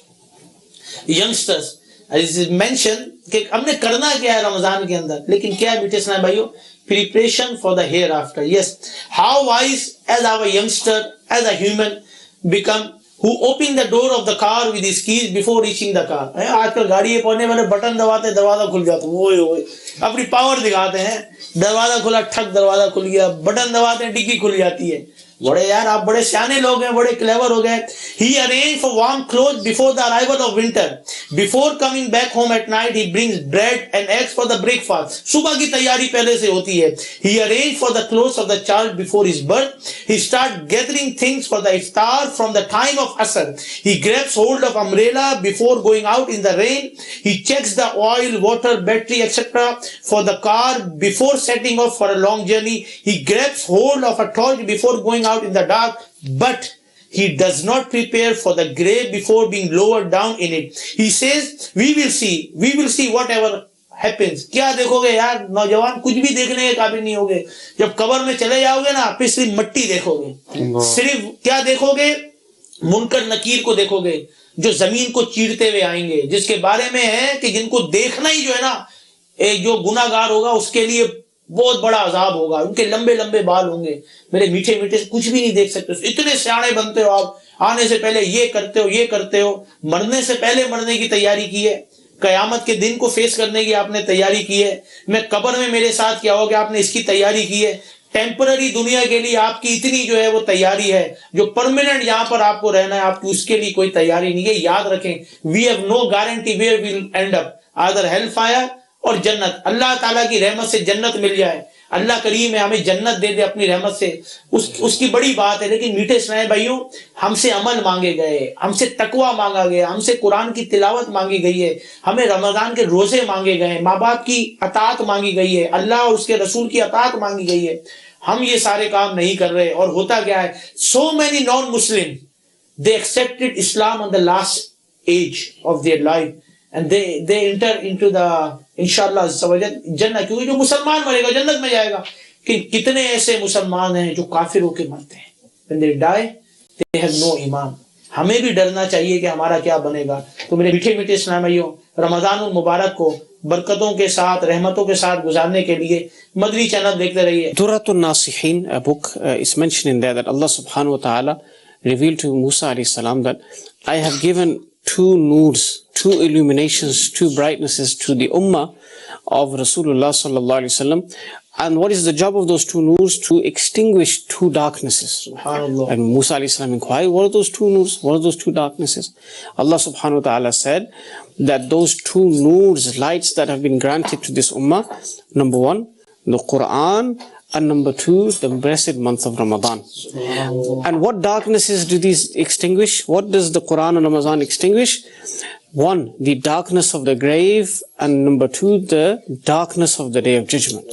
youngsters. As is mentioned, कि हमने करना क्या है रमजान के अंदर, लेकिन क्या है मीठे स्नाह भाइयों? Preparation for the hereafter. Yes, how wise as our youngster, as a human, become who open the door of the car with his keys before reaching the car. आजकल गाड़ी ये पढ़ने वाले बटन दबाते दरवाजा खुल जाता है. ओए ओए, अपनी पावर दिखाते हैं. दरवाजा खुला, ठक दरवाजा खुल गया. बटन दबाते हैं, डिग्गी खुल जाती है. बड़े यार आप बड़े सियाने लोग हैं, बड़े क्लेवर हो गए. He arranged for warm clothes before the arrival of winter. Before coming back home at night, he brings bread and eggs for the breakfast. सुबह की तैयारी पहले से होती है. He arranged for the clothes of the child before his birth. He start gathering things for the iftar from the time of Asr. He grabs hold of umbrella before going out in the rain. He checks the oil, water, battery, etc. for the car before setting off for a long journey. He grabs hold of a torch before going out in the dark, but he does not prepare for the grave before being lowered down in it. He says, we will see whatever happens. क्या देखोगे यार नौजवान, कुछ भी देखने के काबिल नहीं होगे. जब कब्र में चले जाओगे ना, फिर सिर्फ मिट्टी देखोगे. सिर्फ क्या देखोगे? मुनकर नकीर को देखोगे, जो जमीन को चीरते हुए आएंगे, जिसके बारे में है कि जिनको देखना ही जो है ना, एक जो गुनाहगार होगा उसके लिए बहुत बड़ा अजाब होगा. उनके लंबे लंबे बाल होंगे. मेरे मीठे मीठे कुछ भी नहीं देख सकते. इतने सियाने बनते हो आप, आने से पहले ये करते हो. मरने से पहले मरने की तैयारी की है. कयामत के दिन को फेस करने की आपने तैयारी की है. मैं कब्र में मेरे साथ क्या होगा, आपने इसकी तैयारी की है. टेम्पररी दुनिया के लिए आपकी इतनी जो है वो तैयारी है. जो परमानेंट यहाँ पर आपको रहना है, आपकी उसके लिए कोई तैयारी नहीं है. याद रखें, we have no guarantee where we will end up, either hell fire और जन्नत. अल्लाह ताला की रहमत से जन्नत मिल जाए, अल्लाह करीम है हमें जन्नत दे दे अपनी रहमत से, उसकी बड़ी बात है. लेकिन मीठे स्नेह भाइयों, हमसे अमल मांगे गए, हमसे तकवा मांगा गया, हमसे कुरान की तिलावत मांगी गई है, हमें रमजान के रोजे मांगे गए, माँ बाप की अतात मांगी गई है, अल्लाह और उसके रसूल की अतात मांगी गई है. हम ये सारे काम नहीं कर रहे. और होता क्या है, so many non Muslim they accepted Islam on the last age of their life and they enter into the inshallah जन्नत. क्योंकि जो मुसलमान मरेगा जन्नत में जाएगा. कि कितने ऐसे मुसलमान हैं जो काफिर होके मरते हैं. when they die they have no ईमान. हमें भी डरना चाहिए कि हमारा क्या बनेगा. तो मेरे मीठे मीठे इस्लाम भाइयों, रमजानुल मुबारक को बरकतों के साथ, रहमतों के साथ गुजारने के लिए मदनी चैनल देखते रहिए. Durratun Nasihin, a book is mentioned in there that Allah subhanahu wa ta'ala revealed to Musa alayhi salam that I have given 2 noors, 2 illuminations, 2 brightnesses to the ummah of Rasulullah sallallahu alaihi wasallam. And what is the job of those 2 noors? To extinguish 2 darknesses. SubhanAllah. And Musa alayhi salam inquired, what are those 2 noors? What are those 2 darknesses? Allah subhanahu wa ta'ala said that those 2 noors, lights that have been granted to this ummah, number 1, the Quran and number 2, the blessed month of Ramadan. And what darknesses do these extinguish? What does the Quran and Ramadan extinguish? 1, the darkness of the grave, and number 2, the darkness of the day of judgment.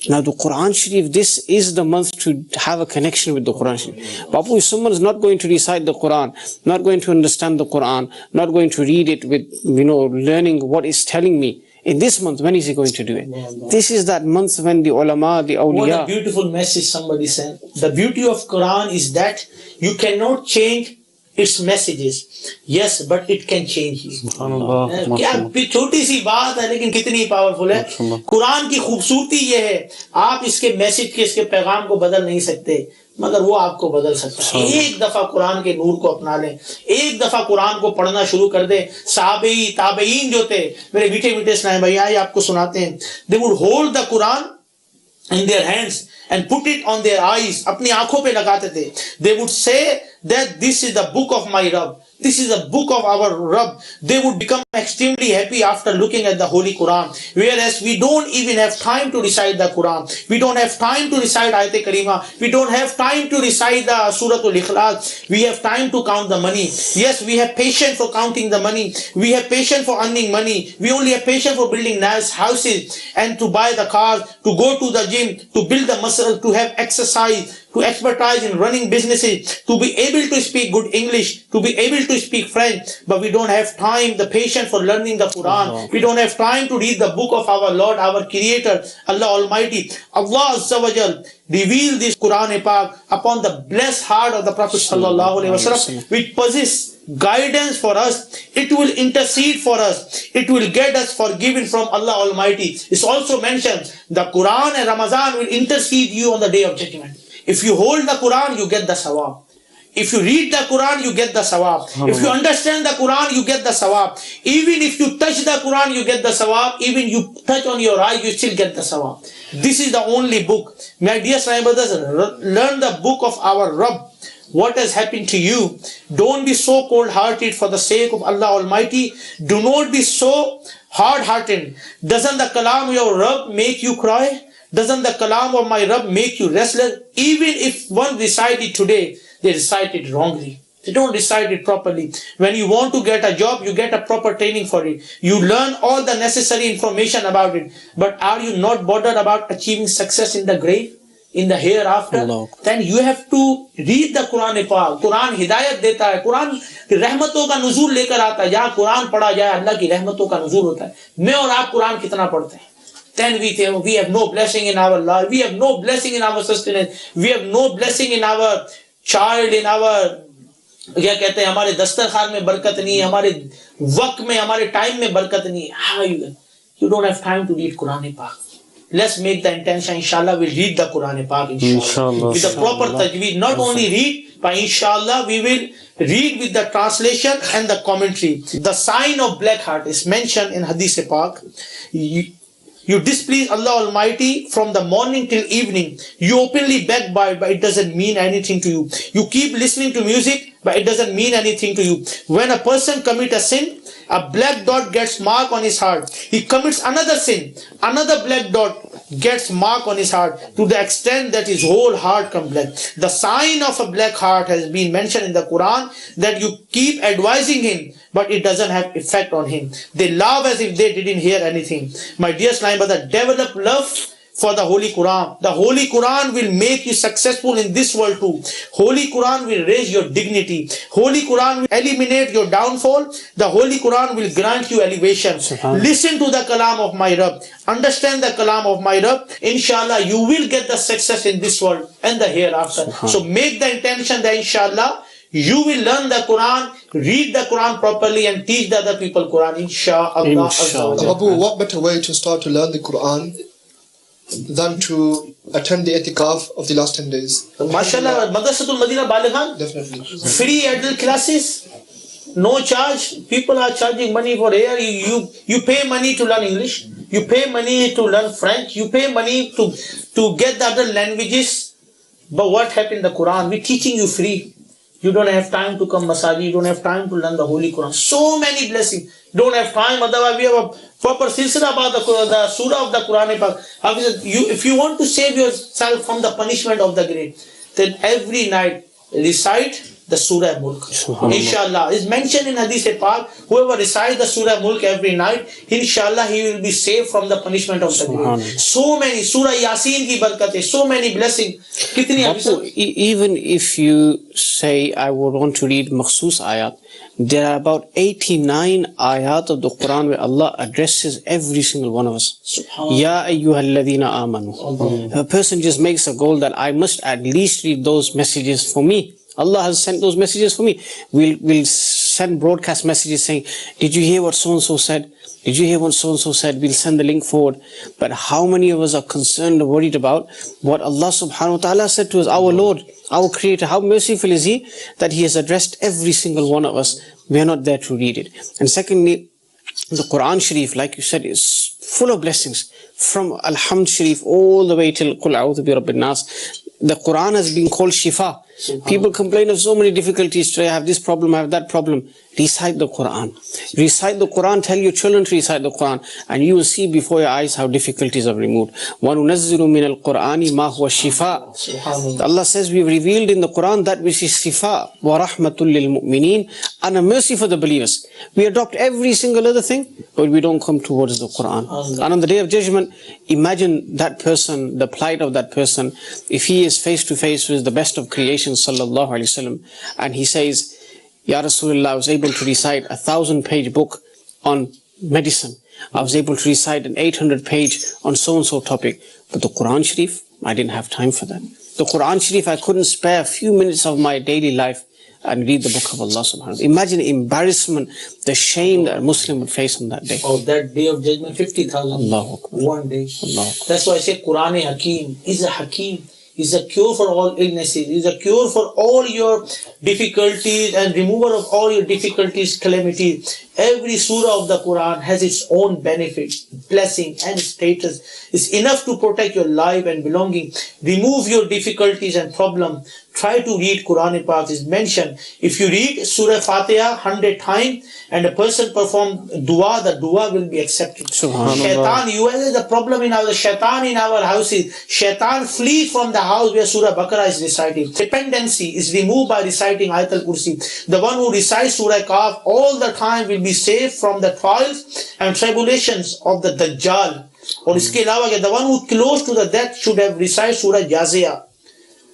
Now the Quran Sharif, this is the month to have a connection with the Quran Sharif. Bapu, if someone is not going to recite the Quran, not going to understand the Quran, not going to read it with, learning what it's telling me, in this month, when is he going to do it? This is that month when the ulama, the awliya... What a beautiful message somebody sent. The beauty of Quran is that you cannot change its messages. Yes, but it can change you. क्या छोटी सी बात है लेकिन कितनी powerful है. कुरान की खूबसूरती ये है, आप इसके मैसेज के, इसके पैगाम को बदल नहीं सकते, मगर वो आपको बदल सकता है. एक दफा कुरान के नूर को अपना लें, एक दफा कुरान को पढ़ना शुरू कर दें. साहबी ताबईन जो थे, मेरे मीठे मीठे स्नाए भाई, आइए आपको सुनाते हैं. They would hold the Quran in their hands and put it on their eyes. अपनी आंखों पे लगाते थे. They would say that this is the book of my Rabb. This is the book of our Rabb. They would become extremely happy after looking at the Holy Quran. Whereas we don't even have time to recite the Quran. We don't have time to recite Ayat Karima. We don't have time to recite the Surah Al-Ikhlas. We have time to count the money. Yes, we have patience for counting the money. We have patience for earning money. We only have patience for building nice houses and to buy the cars, to go to the gym, to build the muscle, to have exercise, to expertise in running businesses, to be able to speak good English, to be able to speak French, but we don't have time, the patience for learning the Quran. We don't have time to read the book of our Lord, our Creator, Allah Almighty. Allah Azza wa Jal revealed this Quran-e-Pak upon the blessed heart of the Prophet Sallallahu Alaihi Wasallam, which possesses guidance for us. It will intercede for us. It will get us forgiven from Allah Almighty. It's also mentioned, the Quran and Ramadan will intercede you on the day of judgment. If you hold the Quran, you get the sawab. If you read the Quran, you get the sawab. If you understand the Quran, you get the sawab. Even if you touch the Quran, you get the sawab. Even you touch on your eye, you still get the sawab. This is the only book. My dear Sahih brothers, learn the book of our Rabb. What has happened to you? Don't be so cold-hearted for the sake of Allah Almighty. Do not be so hard-hearted. Doesn't the kalam of your Rabb make you cry? Doesn't the kalam of my Rabb make you restless? Even if one recite it today, they recite it wrongly. They don't recite it properly. When you want to get a job, you get a proper training for it. You learn all the necessary information about it. But are you not bothered about achieving success in the grave, in the hereafter? Allah. Then you have to read the Quran-e-Pak. Quran hidayat deta hai. Quran रहमतों का नुज़ूल लेकर आता है. जहाँ कुरान पढ़ा जाए, अल्लाह की रहमतों का नुज़ूल होता है. मैं और आप कुरान कितना पढ़ते हैं? Then we think we have no blessing in our life, we have no blessing in our sustenance, we have no blessing in our child, in our, क्या कहते हैं, हमारे दस्तरखान में बरकत नहीं है, हमारे वक्त में, हमारे टाइम में बरकत नहीं है. How are you? You don't have time to read Quran-e-Pak. Let's make the intention, inshallah, we'll read the Quran-e-Pak, inshallah. With the proper tajweed. Not only read, but inshallah, we will read with the translation and the commentary. The sign of black heart is mentioned in Hadith-e-Pak. You displease Allah Almighty from the morning till evening. You openly backbite, but it doesn't mean anything to you. You keep listening to music, but it doesn't mean anything to you. When a person commits a sin, a black dot gets marked on his heart. He commits another sin, another black dot gets marked on his heart to the extent that his whole heart comes black. The sign of a black heart has been mentioned in the Quran, that you keep advising him, but it doesn't have effect on him. They laugh as if they didn't hear anything. My dear Islam brother, develop love for the Holy Quran. The Holy Quran will make you successful in this world too. Holy Quran will raise your dignity. Holy Quran will eliminate your downfall. The Holy Quran will grant you elevation. Listen to the kalam of my Rabb. Understand the kalam of my Rabb. Inshallah, you will get the success in this world and the hereafter. So make the intention that inshallah, you will learn the Quran, read the Quran properly and teach the other people Quran. Inshallah. Abu, what better way to start to learn the Quran than to attend the itikaf of the last 10 days? MashaAllah, Madrasatul Madina Balighan. Definitely. Free adult classes, no charge. People are charging money for air. You pay money to learn English. You pay money to learn French. You pay money to get the other languages. But what happened in the Quran? We're teaching you free. You don't have time to come masajid. You don't have time to learn the Holy Quran. So many blessings. Don't have time. Otherwise, we have a proper silsila about the surah of the Quran Pak. If you want to save yourself from the punishment of the grave, then every night recite the Surah Mulk. Inshallah. It's mentioned in Hadith Pak, whoever recites the Surah Mulk every night, inshallah he will be saved from the punishment of the grave. So many, Surah Yasin ki barakat, so many blessings. Bapu, even if you say, I would want to read Makhsus ayat, there are about 89 ayat of the Quran where Allah addresses every single one of us. Ya ayyuhalladhina amanu. If a person just makes a goal that I must at least read those messages for me, Allah has sent those messages for me. We'll send broadcast messages saying, did you hear what so-and-so said? Did you hear what so-and-so said? We'll send the link forward. But how many of us are concerned or worried about what Allah subhanahu wa ta'ala said to us, our Lord, our Creator? How merciful is He that He has addressed every single one of us? We are not there to read it. And secondly, the Quran Sharif, like you said, is full of blessings. From Alhamd Sharif all the way till Qul A'udhu bi Rabbin Nas. The Quran has been called Shifa. People complain of so many difficulties today. I have this problem, I have that problem. Recite the Quran. Recite the Quran. Tell your children to recite the Quran. And you will see before your eyes how difficulties are removed. وَنُنَزِّلُ مِنَ الْقُرْآنِ مَا هُوَ الشِّفَاء. Allah says we have revealed in the Quran that which is shifa. وَرَحْمَةٌ لِلْمُؤْمِنِينَ. And a mercy for the believers. We adopt every single other thing, but we don't come towards the Quran. And on the Day of Judgment, imagine that person, the plight of that person, if he is face to face with the best of creation, sallallahu alaihi wasallam, and he says, Ya Rasulullah, I was able to recite a 1,000-page book on medicine. I was able to recite an 800-page on so-and-so topic. But the Quran Sharif, I didn't have time for that. The Quran Sharif, I couldn't spare a few minutes of my daily life and read the book of Allah subhanahu wa ta'ala. Imagine the embarrassment, the shame that a Muslim would face on that day. Oh, that Day of Judgment, 50,000. Allahu Akbar. One day. Allahu Akbar. That's why I say Quran Hakim is a Hakim. Is a cure for all illnesses, is a cure for all your difficulties and remover of all your difficulties, calamities. Every surah of the Quran has its own benefit, blessing and status. It's enough to protect your life and belonging, remove your difficulties and problems. Try to read Quran Pak. Is mentioned. If you read Surah Fatiha 100 times and a person perform dua, the dua will be accepted. Shaitan, you have the problem in our shaitan in our houses. Shaitan flees from the house where Surah Baqarah is recited. Dependency is removed by reciting Ayat al-Kursi. The one who recites Surah Kahf all the time will be saved from the trials and tribulations of the Dajjal. Or iske alawa, the one who close to the death should have recited Surah Jaziyah.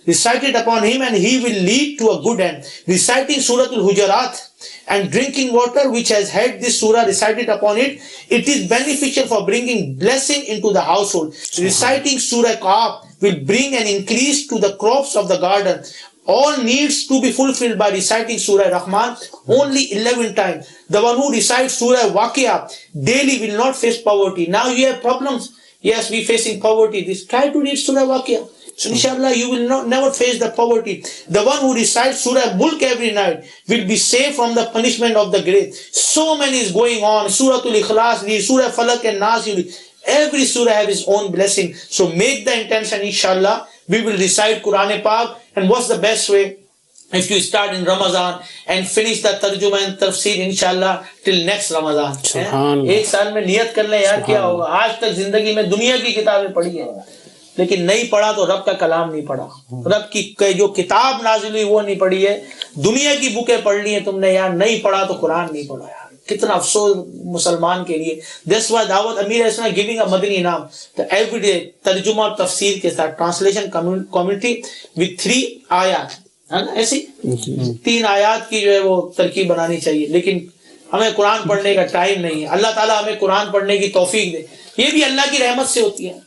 Recite it upon him and he will lead to a good end. Reciting Surah Al-Hujarat and drinking water which has had this surah recited upon it, it is beneficial for bringing blessing into the household. Reciting Surah Kahf will bring an increase to the crops of the garden. All needs to be fulfilled by reciting Surah Rahman only 11 times. The one who recites Surah Waqia daily will not face poverty. Now you have problems. Yes, we facing poverty. Try to read Surah Waqia. Inshallah, you will never face the poverty. The one who recites Surah Mulk every night will be saved from the punishment of the grave. So many is going on. Surah Al-Ikhlas, Surah Falak and Nas. Every surah has its own blessing. So make the intention, inshallah. We will recite Quran Pak. And what's the best way? If you start in Ramadan and finish the tarjuma and tafsir, inshallah, till next Ramadan. एक साल में नियत कर ले यार क्या होगा. आज तक जिंदगी में दुनिया की किताबें पढ़ी है, लेकिन नहीं पढ़ा तो रब का कलाम नहीं पढ़ा. रब की जो किताब नाजिल हुई वो नहीं पढ़ी है. दुनिया की बुकें पढ़ ली है तुमने यार, नहीं पढ़ा तो कुरान नहीं पढ़ा यार. कितना अफसोस मुसलमान के लिए. That's why दावत अमीर है giving a मदनी इनाम. तो every day तर्जुमा और तफसीर के साथ ट्रांसलेशन कम्युनिटी with 3 आयात, है ना, ऐसी 3 आयात की जो है वो तरकीब बनानी चाहिए. लेकिन हमें कुरान पढ़ने का टाइम नहीं है. अल्लाह ताला हमें कुरान पढ़ने की तौफीक दे. ये भी अल्लाह की रहमत से होती है.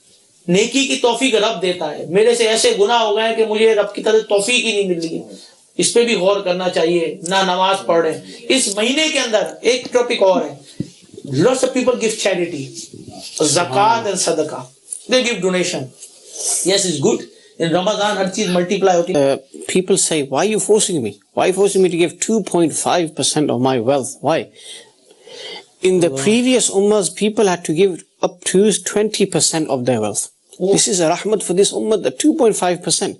नेकी की तौफीक रब देता है. मेरे से ऐसे गुनाह हो गए कि मुझे रब की तरफ तौफीक ही नहीं मिल रही है. इस पे भी गौर करना चाहिए. ना नमाज पढ़ रहे. इस महीने के अंदर एक टॉपिक और है. Lots of people give charity, zakat and sadaqah. They give donation. Yes, it's good. In Ramadan, हर चीज multiply होती है. People say, why are you forcing me? Why are you forcing me to give 2.5% of my wealth? Why? In the previous ummahs, people had to give up to 20% of their wealth. This is a rahmat for this ummah, the 2.5%.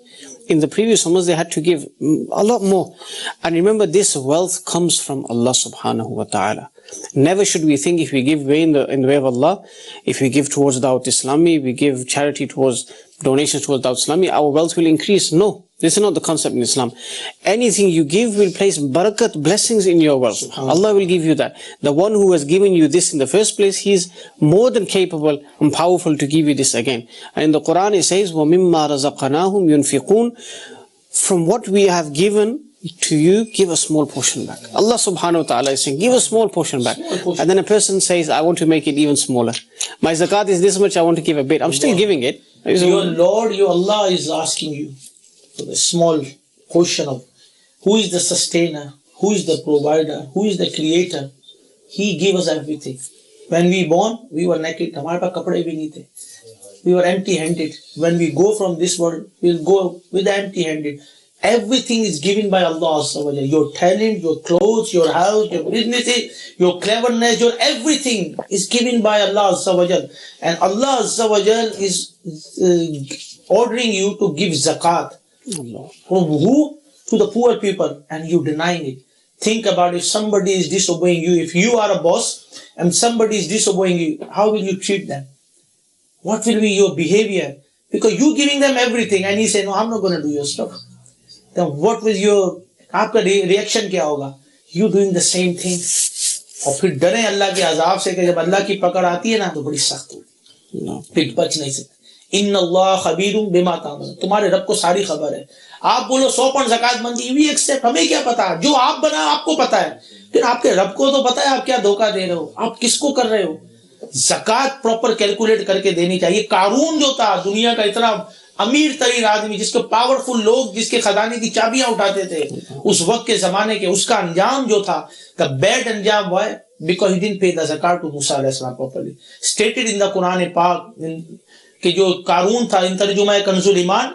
In the previous ummahs, they had to give a lot more. And remember, this wealth comes from Allah subhanahu wa ta'ala. Never should we think if we give way in the way of Allah, if we give towards Dawat Islami, we give charity towards donations towards Dawat Islami, our wealth will increase. No, this is not the concept in Islam. Anything you give will place barakat, blessings in your wealth. Allah will give you that. The one who has given you this in the first place, he is more than capable and powerful to give you this again. And in the Quran it says, وَمِمَّا رَزَقَنَاهُمْ يُنْفِقُونَ, from what we have given to you, give a small portion back. Allah subhanahu wa ta'ala is saying, give a small portion back. And then a person says, I want to make it even smaller. My zakat is this much, I want to give a bit. I'm still giving it. Your Lord, your Allah is asking you for the small portion of who is the sustainer, who is the provider, who is the creator. He gave us everything. When we born, we were naked. हमारे पास कपड़े भी नहीं थे. We were empty-handed. When we go from this world, we'll go with empty-handed. Everything is given by Allah Azza wa Jalla. Your talent, your clothes, your house, your businesses, your cleverness, your everything is given by Allah Azza wa Jalla. And Allah Azza wa Jalla is ordering you to give zakat. From who? To the poor people, and you denying it. Think about if somebody is disobeying you. If you are a boss and somebody is disobeying you, how will you treat them? What will be your behavior? Because you giving them everything and he say, no, I'm not going to do your stuff. Then what will your आपका reaction क्या होगा? You doing the same thing. और फिर डरे अल्लाह के अजाब से कि जब अल्लाह की पकड़ आती है ना तो बड़ी सख्त होगी, फिर बच नहीं सकते। इन्नल्लाह खबीरुम बिमा तामलून, तुम्हारे रब को सारी खबर है। आप बोलो 100% ज़कात बनती है, वी एक्सेप्ट, हमें क्या पता, जो आप बना आपको पता है, फिर आपके रब को तो पता है आप क्या धोखा दे रहे हो, आप किसको कर रहे हो। ज़कात प्रॉपर कैलकुलेट करके देनी चाहिए। कारून जो था दुनिया का इतना अमीर तरीन आदमी, जिसके पावरफुल लोग जिसके खजाने की चाबियां उठाते थे उस वक्त के जमाने के, उसका अंजाम जो था, द बैड अंजाम हुआ है because he didn't pay the zakat to Musa alayhi salam properly. Stated in the Quran Pak कि जो कारून था, इन तर्जुमा कंजुल ईमान,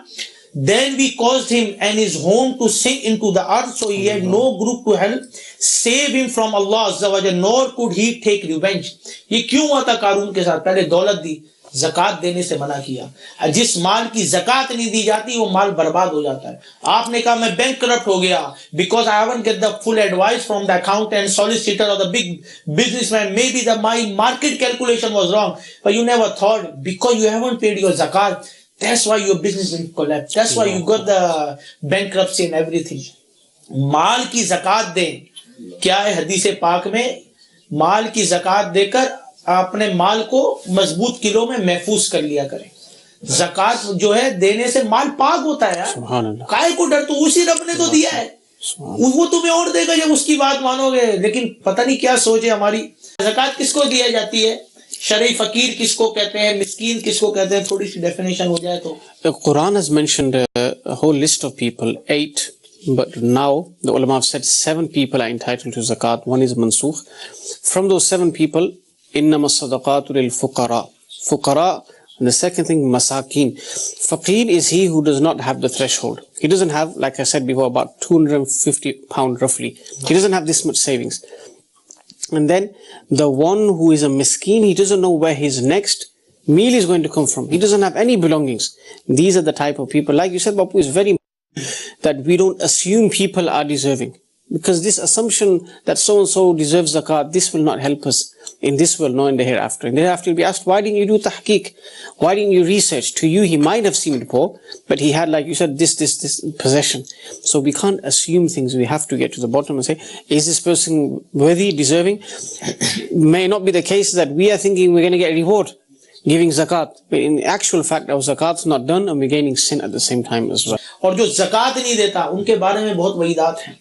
then we caused him and his home to sink into the earth, so he had no group to help save him from Allah Azza wa Jalla, nor could he take revenge. ये क्यों हुआ था कारून के साथ? पहले दौलत दी, ज़कात देने से मना किया। जिस माल की ज़कात नहीं दी जाती वो माल बर्बाद हो जाता है। आपने कहा मैं बैंकक्रप्ट हो गया because I haven't get the full advice from the accountant, solicitor or the big businessman. Maybe my market calculation was wrong, but you never thought because you haven't paid your zakat, that's why your business will collapse. That's why you got the bankruptcy and everything. माल की ज़कात दें, क्या है हदीस पाक में, माल की ज़कात देकर अपने माल को मजबूत किलो में महफूज कर लिया करें। ज़कात जो है देने से माल पाक होता है यार, काहे को डर, तो उसी रब ने तो दिया है, वो तुम्हें और देगा जब उसकी बात मानोगे। लेकिन पता नहीं क्या सोच है हमारी। ज़कात किसको दिया जाती है, शरई फकीर किसको कहते हैं, मिस्कीन किसको कहते हैं, थोड़ी सी डेफिनेशन हो जाए तो। The Quran has mentioned a whole list of people, 8, but now the ulama have said 7 people are entitled to zakat. One is mansukh. From those 7 people, إنما الصدقات للفقراء. Fuqara, and the second thing, masakin. Faqir is he who does not have the threshold. He doesn't have, like I said before, about £250 roughly. He doesn't have this much savings. And then the one who is a miskin, he doesn't know where his next meal is going to come from. He doesn't have any belongings. These are the type of people. Like you said, Bapu, is very important that we don't assume people are deserving. Because this assumption that so-and-so deserves zakat, this will not help us in this world nor in the hereafter. In the hereafter, you'll be asked, why didn't you do tahqiq? Why didn't you research? To you, he might have seemed poor, but he had, like you said, this possession. So we can't assume things. We have to get to the bottom and say, is this person worthy, deserving? May not be the case that we are thinking we're going to get a reward giving zakat. But in actual fact, our zakat's not done and we're gaining sin at the same time as well. और जो zakat नहीं देता, उनके बारे में बहुत वईदात हैं।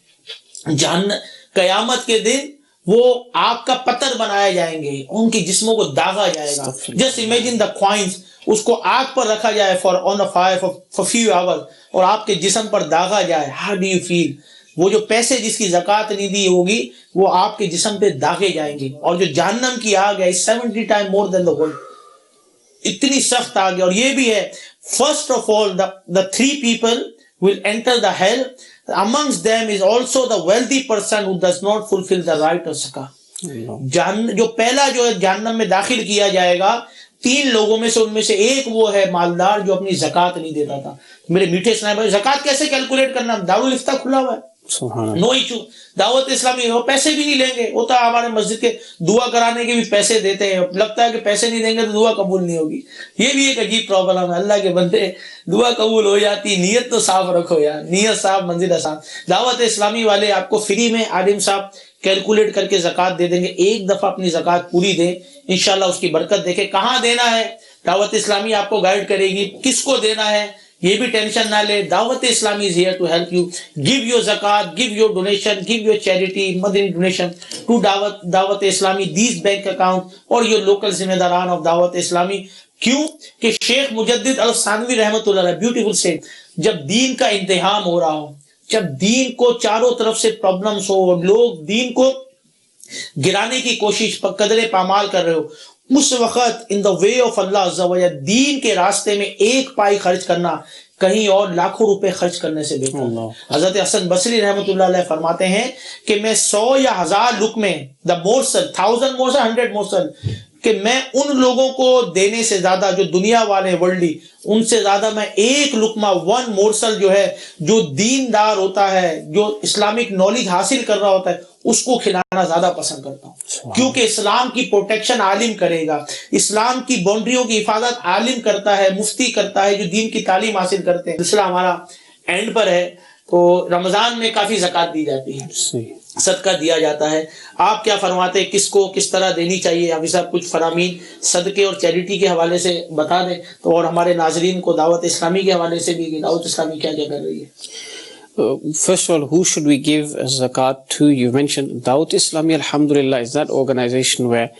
कयामत के दिन वो आग का पत्थर बनाए जाएंगे, उनके जिस्मों को दागा जाएगा। जस्ट इमेजिन द कॉइंस, उसको आग पर रखा जाए for on a fire for few hours और आपके जिस्म पर दागा जाए। How do you feel? वो जो पैसे जिसकी ज़कात नहीं दी होगी वो आपके जिस्म पे दागे जाएंगे। और जो जहन्नम की आग है 70 time more than the world, इतनी सख्त आग है। और ये भी है, first of all the 3 people will enter the hell. Amongst them is also the wealthy person who does not fulfill the right of zakah. जो पहला जो है जहन्नम में दाखिल किया जाएगा 3 लोगों में से, उनमें से एक वो है मालदार जो अपनी ज़कात नहीं देता था। मेरे मीठे स्नाइपर, ज़कात कैसे कैलकुलेट करना? दारुल इफ्ता खुला हुआ है, सुभान नो इशू। दावत इस्लामी हो पैसे भी नहीं लेंगे, वो तो हमारे मस्जिद के दुआ कराने के भी पैसे देते हैं, लगता है कि पैसे नहीं देंगे तो दुआ कबूल नहीं होगी। ये भी एक अजीब प्रॉब्लम है। अल्लाह के बंदे, दुआ कबूल हो जाती, नियत तो साफ रखो यार, नियत साफ मंजिल आसान। दावत इस्लामी वाले आपको फ्री में आलिम साहब कैलकुलेट करके ज़कात दे देंगे। एक दफा अपनी ज़कात पूरी दें, इंशाल्लाह उसकी बरकत देखे। कहाँ देना है दावत इस्लामी आपको गाइड करेगी, किसको देना है ये भी टेंशन ना ले। Dawat Islami is here to help you. Give your ज़कात, give your donation, give your charity, Madani donation to Dawat Islami, these bank account और योर लोकल जिम्मेदारान ऑफ दावत इस्लामी। क्यों कि शेख मुजद्दिद अल सानवी रहमतुल्लाह अलैह ब्यूटीफुल से, जब दीन का इंतहाम हो रहा हो, जब दीन को चारों तरफ से प्रॉब्लम्स हो, लोग दीन को गिराने की कोशिश कदरे पामाल कर रहे हो, उस वक्त इन द वे ऑफ अल्लाह अज़्ज़ा व जल, दीन के रास्ते में एक पाई खर्च करना कहीं और लाखों रुपए खर्च करने से बेहतर। हजरत हसन बसरी रहमतुल्लाह अलैह फरमाते हैं कि मैं 100 या 1000 लुक़मे, द मोरसल, 1000 मोरसल, 100 मोरसल, कि मैं उन लोगों को देने से ज्यादा, जो दुनिया वाले वर्ल्डी, उनसे ज्यादा मैं एक लुकमा, 1 मोरसल जो है, जो दीनदार होता है, जो इस्लामिक नॉलेज हासिल कर रहा होता है, उसको खिलाना ज्यादा पसंद करता हूं। क्योंकि इस्लाम की प्रोटेक्शन आलिम करेगा, इस्लाम की बाउंड्रियों की हिफाजत आलिम करता है, मुफ्ती करता है, जो दीन की तालीम हासिल करते हैं। सिलसिला हमारा एंड पर है, तो रमजान में काफी ज़कात दी जाती है, सदका दिया जाता है। आप क्या फरमाते हैं, किसको किस तरह देनी चाहिए? अभी साहब कुछ फरामीन सदके और चैरिटी के हवाले से बता दें, तो और हमारे नाजरीन को दावत इस्लामी के हवाले से भी, दावत इस्लामी क्या क्या कर रही है। First of all, who should we give zakat to? You mentioned Dawat Islami, alhamdulillah, is that organization where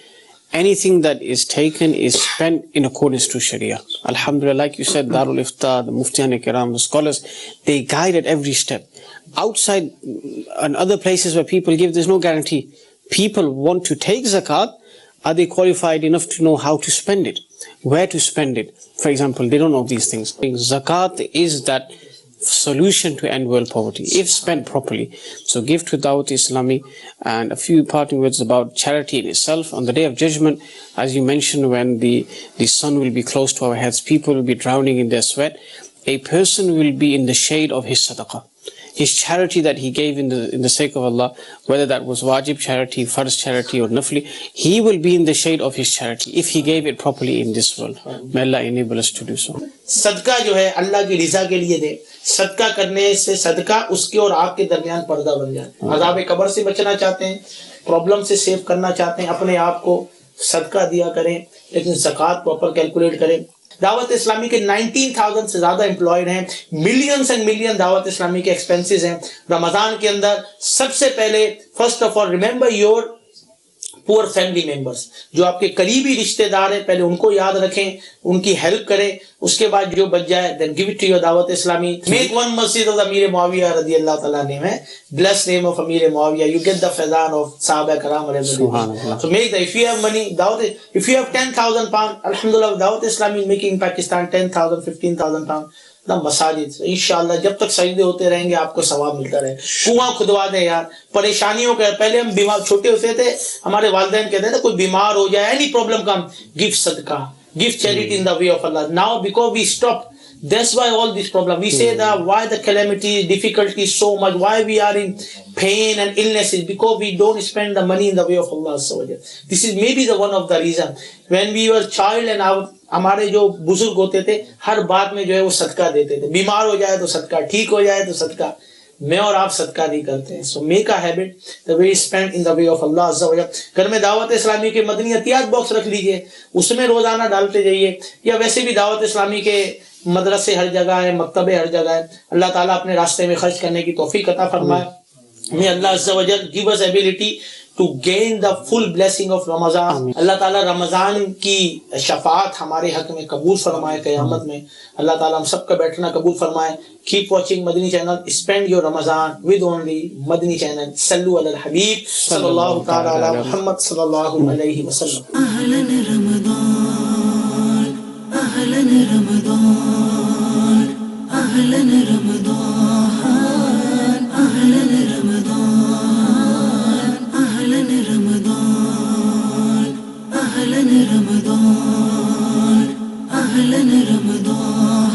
anything that is taken is spent in accordance to Sharia. Alhamdulillah, like you said, Darul Ifta, the Muftiyan Kiram, the scholars, they guide at every step. Outside and other places where people give, there's no guarantee. People want to take zakat. Are they qualified enough to know how to spend it? Where to spend it? For example, they don't know these things. Zakat is that solution to end world poverty if spent properly. So give to Dawat Islami. And a few parting words about charity in itself. On the day of judgment, as you mentioned, when the sun will be close to our heads, people will be drowning in their sweat, a person will be in the shade of his sadaqah, his charity that he gave in the sake of Allah, whether that was wajib charity, farz charity or nafli, he will be in the shade of his charity if he gave it properly in this world. May Allah enable us to do so. सदका जो है अल्लाह की रिजा के लिए दे। सदका करने से सदका उसके और आपके दरमियान पर्दा बन जाए। अज़ाब कब्र से बचना चाहते हैं, प्रॉब्लम से सेव करना चाहते हैं, अपने आप को सदका दिया करें, लेकिन ज़कात प्रॉपर कैलकुलेट करें। दावत इस्लामी के 19,000 से ज्यादा एम्प्लॉयड हैं, millions and million Dawat Islami के एक्सपेंसेस हैं। रमजान के अंदर सबसे पहले first of all remember your poor family members, जो आपके करीबी रिश्तेदार हैं, पहले उनको याद रखें, उनकी हेल्प करें, उसके बाद जो बच जाए then give it to your Dawat Islami. Make one masjid of Amir Muawiya रज़ियल्लाहु तआला अन्हु है, bless name of Amir Muawiya, you get the Faizan of सहाबा कराम रज़ियल्लाहु। So make the, if you have money, दावत, इफ यू हैव 10,000 पाउंड, अल्हम्दुलिल्लाह दावत इस्लामी मेकिंग पाकिस्तान 10,000 15,000 पाउंड ना मसाजिद। इंशाअल्लाह जब तक सजदे होते रहेंगे आपको सवाब मिलता रहे। कुआं खुदवा दे यार, परेशानियों के, पहले हम बीमार छोटे होते थे, हमारे वालिदैन कहते थे कोई बीमार हो जाए, any problem come, give sadqa, give charity in the way of Allah. Now because we stop, that's why all this problem, we say that why the calamity, difficulty is so much, why we are in pain and illnesses, because we don't spend the money in the way of Allah. This is maybe the one of the reason. When we were child and हमारे जो बुजुर्ग होते थे, हर बात में जो है वो सदका देते थे, बीमार हो जाए तो सदका, ठीक हो जाए तो सदका। मैं और आप सदका नहीं करते हैं। So make a habit the way spend in the way of Allah अज़्ज़ा व जल। घर में दावत इस्लामी के मदनी अतियात बॉक्स रख लीजिए, उसमें रोजाना डालते जाइए, या वैसे भी दावत इस्लामी के मदरसे हर जगह है, मकतबे हर जगह है। अल्लाह ताला अपने रास्ते में खर्च करने की तौफीक अता फरमाए। मे अल्लाह अज़्ज़ा व जल give us ability to gain the full blessing of Ramadan. अल्लाह ताला रमजान की शफात हमारे हक में कबूल फरमाए क़यामत में। अल्लाह ताला हम सबका बैठना कबूल फरमाए। Keep watching Madani channel. Spend your Ramadan with only Madani channel. Sallu ala al-Habib sallallahu ta'ala ala Muhammad sallallahu alayhi wa sallam. Ahlan Ramadan, ahlan Ramadan, ahlan Ramadan, ahlan Ramadan. أهلا رمضان أهلا رمضان